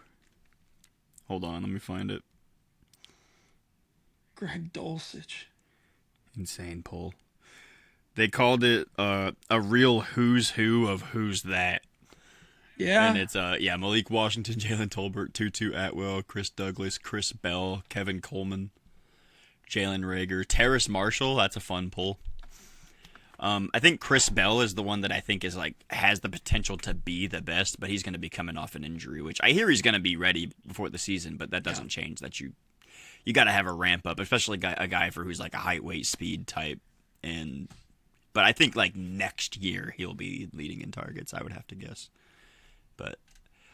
Hold on, let me find it. Greg Dulcich. Insane pull. They called it a real who's who of who's that. And Yeah, it's Malik Washington, Jalen Tolbert, Tutu Atwell, Chris Douglas, Chris Bell, Kevin Coleman, Jalen Rager, Terrace Marshall. That's a fun pull. I think Chris Bell is the one that I think is like has the potential to be the best, but he's going to be coming off an injury, which I hear he's going to be ready before the season, but that yeah. doesn't change that you got to have a ramp up, especially a guy for who's like a height, weight, speed type. And but I think like next year he'll be leading in targets. I would have to guess. But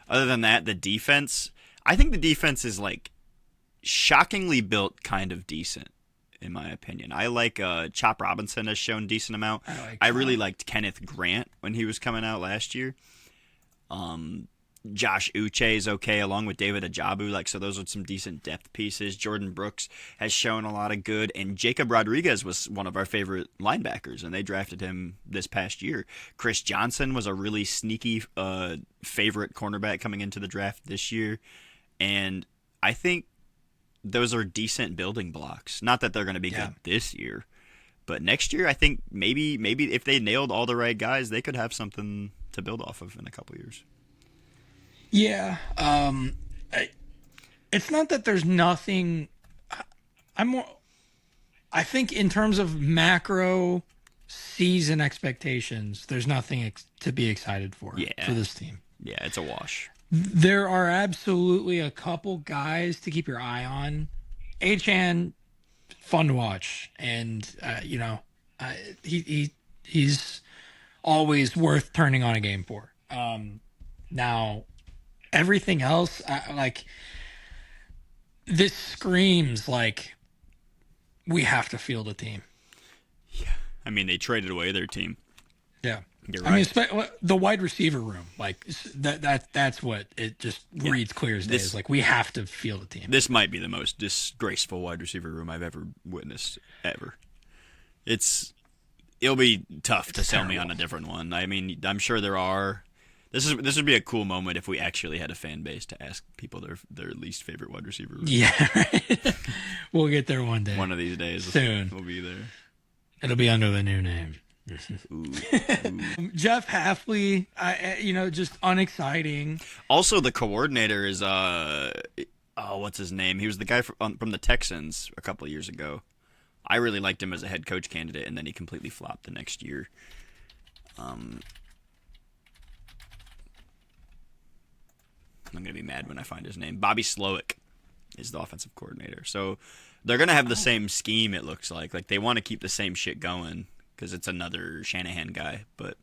other than that, the defense, I think the defense is like shockingly built, kind of decent in my opinion. I like Chop Robinson has shown decent amount. I like I really Chop. liked Kenneth Grant when he was coming out last year. Josh Uche is okay, along with David Ajabu. Like, so those are some decent depth pieces. Jordan Brooks has shown a lot of good, and Jacob Rodriguez was one of our favorite linebackers, and they drafted him this past year. Chris Johnson was a really sneaky favorite cornerback coming into the draft this year, and I think those are decent building blocks. Not that they're going to be Yeah, good this year, but next year I think maybe if they nailed all the right guys, they could have something to build off of in a couple years. yeah. It's not that there's nothing. I'm more. I think in terms of macro season expectations, there's nothing to be excited for Yeah, this team. yeah, it's a wash. There are absolutely a couple guys to keep your eye on. Achan, fun to watch, and uh, he's always worth turning on a game for. Now everything else, like this screams like we have to field a team. I mean, they traded away their team. Yeah. You're I mean, right. the wide receiver room, like that's what it just Yeah, reads clear as day. Is this like we have to field a team. this might be the most disgraceful wide receiver room I've ever witnessed ever. It'll be tough to It's sell me on terrible. a different one. I mean, I'm sure there are. This would be a cool moment if we actually had a fan base to ask people their least favorite wide receiver room. Yeah, right. We'll get there one day. One of these days, Soon. we'll be there. It'll be under the new name. Ooh, ooh. Jeff Halfley, just unexciting. Also, the coordinator is what's his name? He was the guy from the Texans a couple of years ago. I really liked him as a head coach candidate, and then he completely flopped the next year. I'm gonna be mad when I find his name. Bobby Slowick is the offensive coordinator. So they're gonna have the same scheme. It looks like they want to keep the same shit going because it's another Shanahan guy, but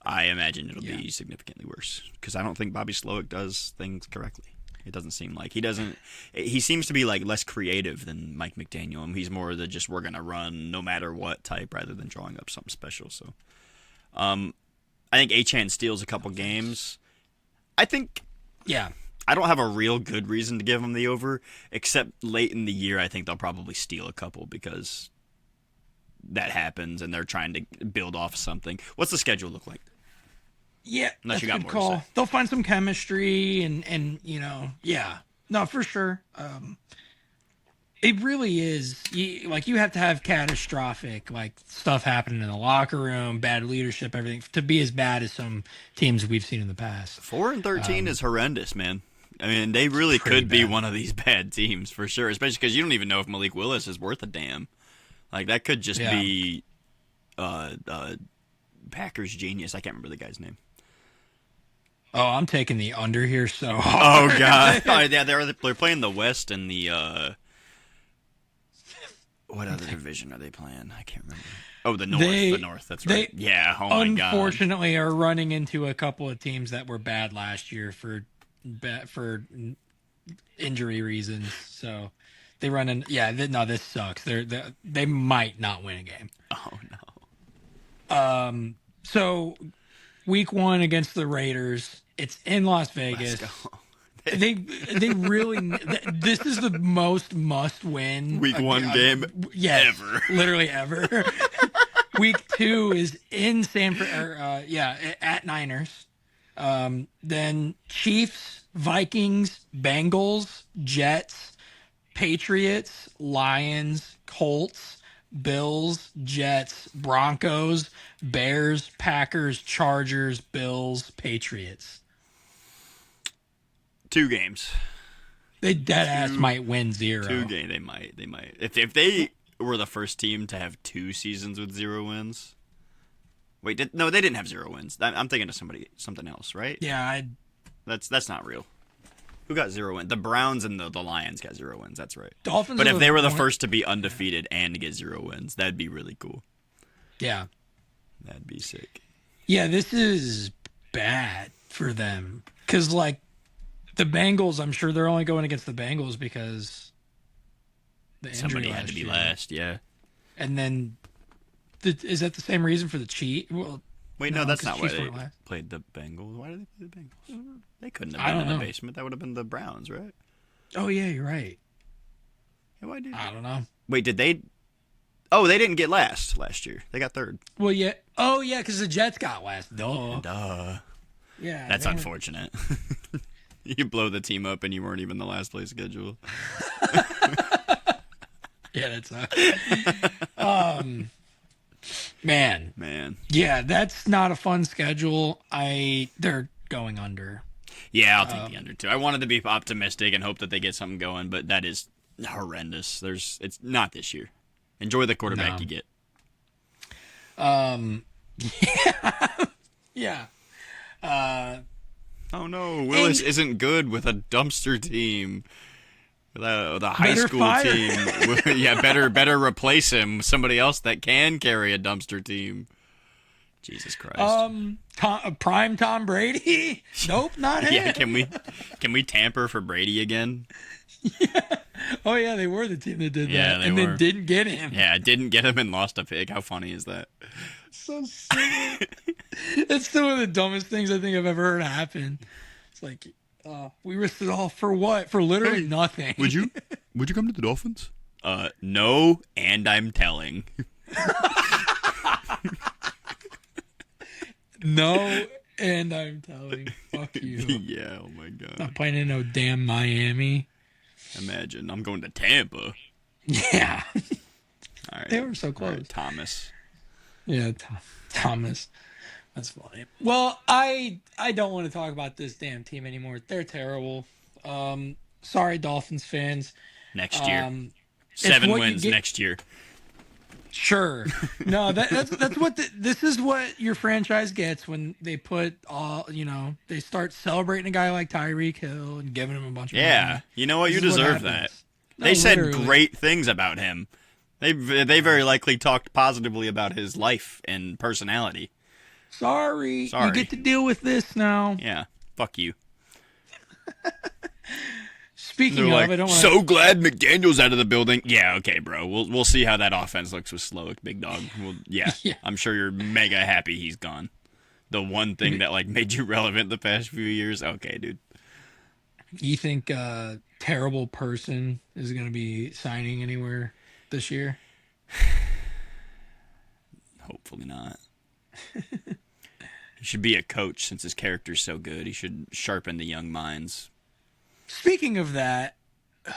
I imagine it'll be significantly worse because I don't think Bobby Slowick does things correctly. It doesn't seem like he doesn't. He seems to be like less creative than Mike McDaniel. He's more the just we're gonna run no matter what type rather than drawing up something special. So, I think Achane steals a couple games. I think. Yeah. I don't have a real good reason to give him the over, except late in the year. I think they'll probably steal a couple because that happens and they're trying to build off something. What's the schedule look like? Yeah, unless that's you a got good more call. to say. They'll find some chemistry and yeah. No, for sure. It really is. You have to have catastrophic stuff happening in the locker room, bad leadership, everything to be as bad as some teams we've seen in the past. 4-13 is horrendous, man. I mean, they really could be one of these bad teams for sure, especially because you don't even know if Malik Willis is worth a damn. Like that could just be Packers genius. I can't remember the guy's name. Oh, I'm taking the under here so hard. Oh god. Oh yeah, they're playing the West and the what other division are they playing? I can't remember. Oh, the North. The North. That's right. Yeah. Oh my god. Unfortunately, are running into a couple of teams that were bad last year for injury reasons. So they run in. Yeah. No, this sucks. They might not win a game. Oh no. So week 1 against the Raiders. It's in Las Vegas. Let's go. They really. This is the most must win week 1 game ever. Literally ever. Week 2 is in at Niners. Then Chiefs, Vikings, Bengals, Jets, Patriots, Lions, Colts, Bills, Jets, Broncos, Bears, Packers, Chargers, Bills, Patriots. 2 games. They dead ass might win 0. 2 games. They might. If they were the first team to have 2 seasons with 0 wins. Wait, no, they didn't have 0 wins. I'm thinking of something else, right? Yeah, that's not real. Who got 0 wins? The Browns and the Lions got 0 wins. That's right. Dolphins. But if they were the first to be undefeated and to get 0 wins, that'd be really cool. Yeah, that'd be sick. Yeah, this is bad for them because the Bengals, I'm sure they're only going against the Bengals because the injury somebody had to be last, yeah. And then, is that the same reason for the Chiefs? Well, wait, no, that's not why they played the Bengals. Why did they play the Bengals? They couldn't have been in the basement. That would have been the Browns, right? Oh yeah, you're right. Yeah, why did I don't know. Wait, did they? Oh, they didn't get last year. They got 3rd. Well, yeah. Oh yeah, because the Jets got last. Duh. Yeah, that's unfortunate. You blow the team up and you weren't even the last place schedule. Yeah, that's man. Yeah, that's not a fun schedule. They're going under. Yeah, I'll take the under too. I wanted to be optimistic and hope that they get something going, but that is horrendous. It's not this year. Enjoy the quarterback you get. Yeah. Oh no, Willis isn't good with a dumpster team. With a high school team. Yeah, better replace him with somebody else that can carry a dumpster team. Jesus Christ. Prime Tom Brady? Nope, not him. Yeah, can we tamper for Brady again? Yeah. Oh yeah, they were the team that did that. Then didn't get him. Yeah, didn't get him and lost a pick. How funny is that? So silly. It's still one of the dumbest things I think I've ever heard happen. It's like, we risked it all for what? For literally nothing. Would you come to the Dolphins? No, and I'm telling. No, and I'm telling. Fuck you. Yeah, oh my god. Not playing in no damn Miami. Imagine, I'm going to Tampa. Yeah. All right. They were so close. Right, Thomas. Yeah, Thomas. That's funny. Well, I don't want to talk about this damn team anymore. They're terrible. Sorry, Dolphins fans. Next year. Um, it's 7 what you wins get. next year. Sure. No, that's what this is what your franchise gets when they put all, they start celebrating a guy like Tyreek Hill and giving him a bunch of Yeah. money. You know what? This You is what deserve that. happens. No, They said literally. great things about him. They very likely talked positively about his life and personality. Sorry, you Sorry. get to deal with this now. Yeah. Fuck you. They're Speaking of, like, I don't want to. so glad McDaniel's out of the building. Yeah, okay, bro. We'll see how that offense looks with Slowick, big dog. Well, yeah, Yeah. I'm sure you're mega happy he's gone. The one thing that like made you relevant the past few years. Okay, dude. You think terrible person is going to be signing anywhere this year? Hopefully not. He should be a coach since his character's so good. He should sharpen the young minds. Speaking of that,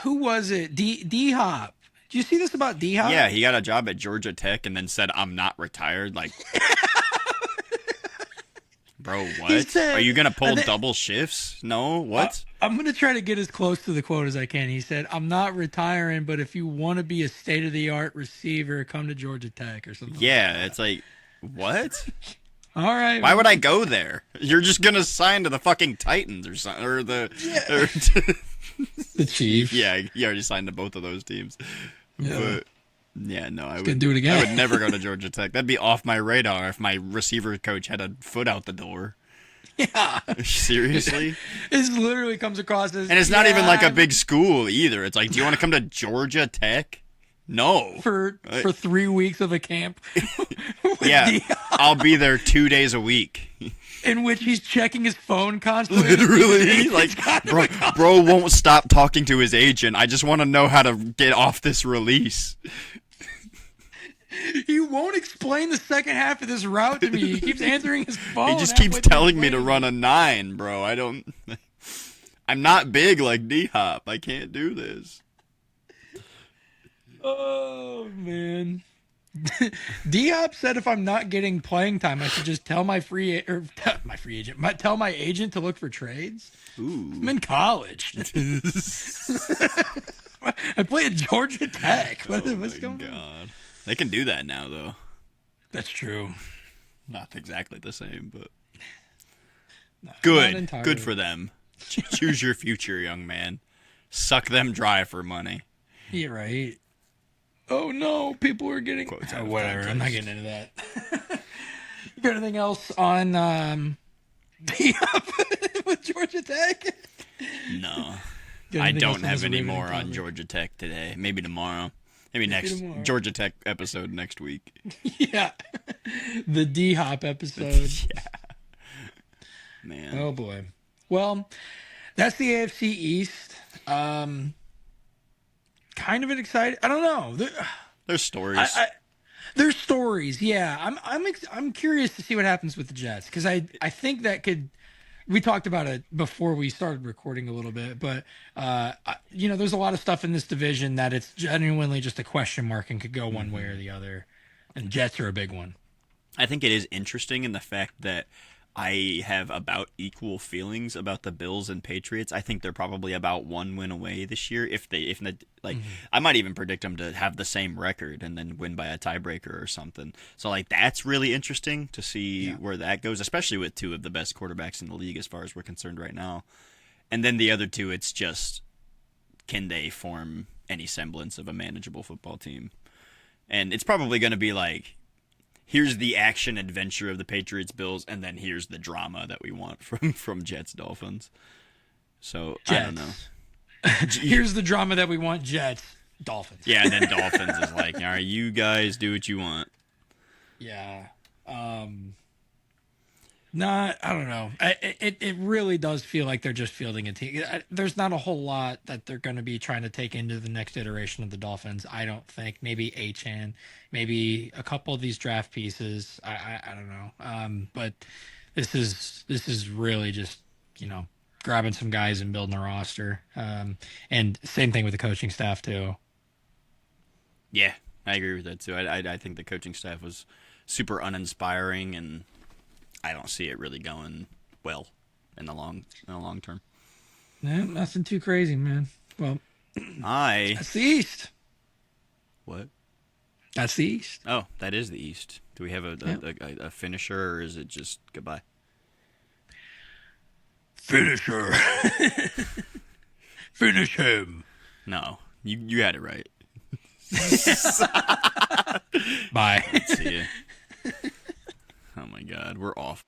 who was it? D Hop. Did you see this about D Hop? Yeah, he got a job at Georgia Tech and then said, "I'm not retired." Like, bro, He what? Are said, you gonna pull I thi- double shifts? No, what? I'm going to try to get as close to the quote as I can. He said, I'm not retiring, but if you want to be a state of the art receiver, come to Georgia Tech or something like Yeah, that. it's like, what? All right. Why would I go there? You're just gonna sign to the fucking Titans or something, or the, The Chiefs. yeah, you already signed to both of those teams. Yeah. But yeah, no, I Gonna would do it again. I would never go to Georgia Tech. That'd be off my radar if my receiver coach had a foot out the door. Yeah. Seriously? This literally comes across as And it's not even like a I'm big school either. It's like, do you want to come to Georgia Tech? No. for 3 weeks of a camp with Yeah, D- I'll be there 2 days a week. in which he's checking his phone constantly. Literally, like, bro won't stop talking to his agent. I just want to know how to get off this release. He won't explain the second half of this route to me. He keeps answering his phone. He just keeps halfway through telling me to explaining run it. a 9, bro. I don't. I'm not big like D Hop. I can't do this. Oh man. Diop said if I'm not getting playing time, I should just tell my my free agent, tell my agent to look for trades. I'm Ooh. in college. I play at Georgia Tech. Oh What's my going on? god. They can do that now, though. That's true. Not exactly the same, but No, not good. entirely. Good for them. Choose your future, young man. Suck them dry for money. You're right. Oh no, people are getting Quotes out of whatever. I'm not context. getting into that. You got anything else on Diop with Georgia Tech? No. Got I anything else don't on have this any riveting more on topic? Georgia Tech today. Maybe tomorrow. Maybe next tomorrow. Georgia Tech episode next week. Yeah, the D Hop episode. Yeah, man. Oh boy. Well, that's the AFC East. Kind of an exciting. I don't know. There's stories. There's stories. Yeah, I'm curious to see what happens with the Jets because I think that could. We talked about it before we started recording a little bit, but there's a lot of stuff in this division that it's genuinely just a question mark and could go one way or the other, and Jets are a big one. I think it is interesting in the fact that I have about equal feelings about the Bills and Patriots. I think they're probably about one win away this year. If I might even predict them to have the same record and then win by a tiebreaker or something. So like that's really interesting to see where that goes, especially with two of the best quarterbacks in the league as far as we're concerned right now. And then the other two, it's just can they form any semblance of a manageable football team? And it's probably going to be like here's the action adventure of the Patriots Bills, and then here's the drama that we want from Jets Dolphins. So Jets. I don't know. Here's the drama that we want: Jets, Dolphins. Yeah, and then Dolphins is like, all right, you guys do what you want. Yeah. Not. I don't know. It really does feel like they're just fielding a team. There's not a whole lot that they're going to be trying to take into the next iteration of the Dolphins. I don't think. Maybe Achan, maybe a couple of these draft pieces. I don't know. But this is really just grabbing some guys and building a roster. And same thing with the coaching staff too. Yeah, I agree with that too. I think the coaching staff was super uninspiring, and I don't see it really going well in the long term. No, nothing too crazy, man. Well, I that's the East. what? That's the East. Oh, that is the East. Do we have Yep. a finisher, or is it just goodbye? Finisher. Finish him. No, you had it right. Bye. See ya. Oh my God, we're off.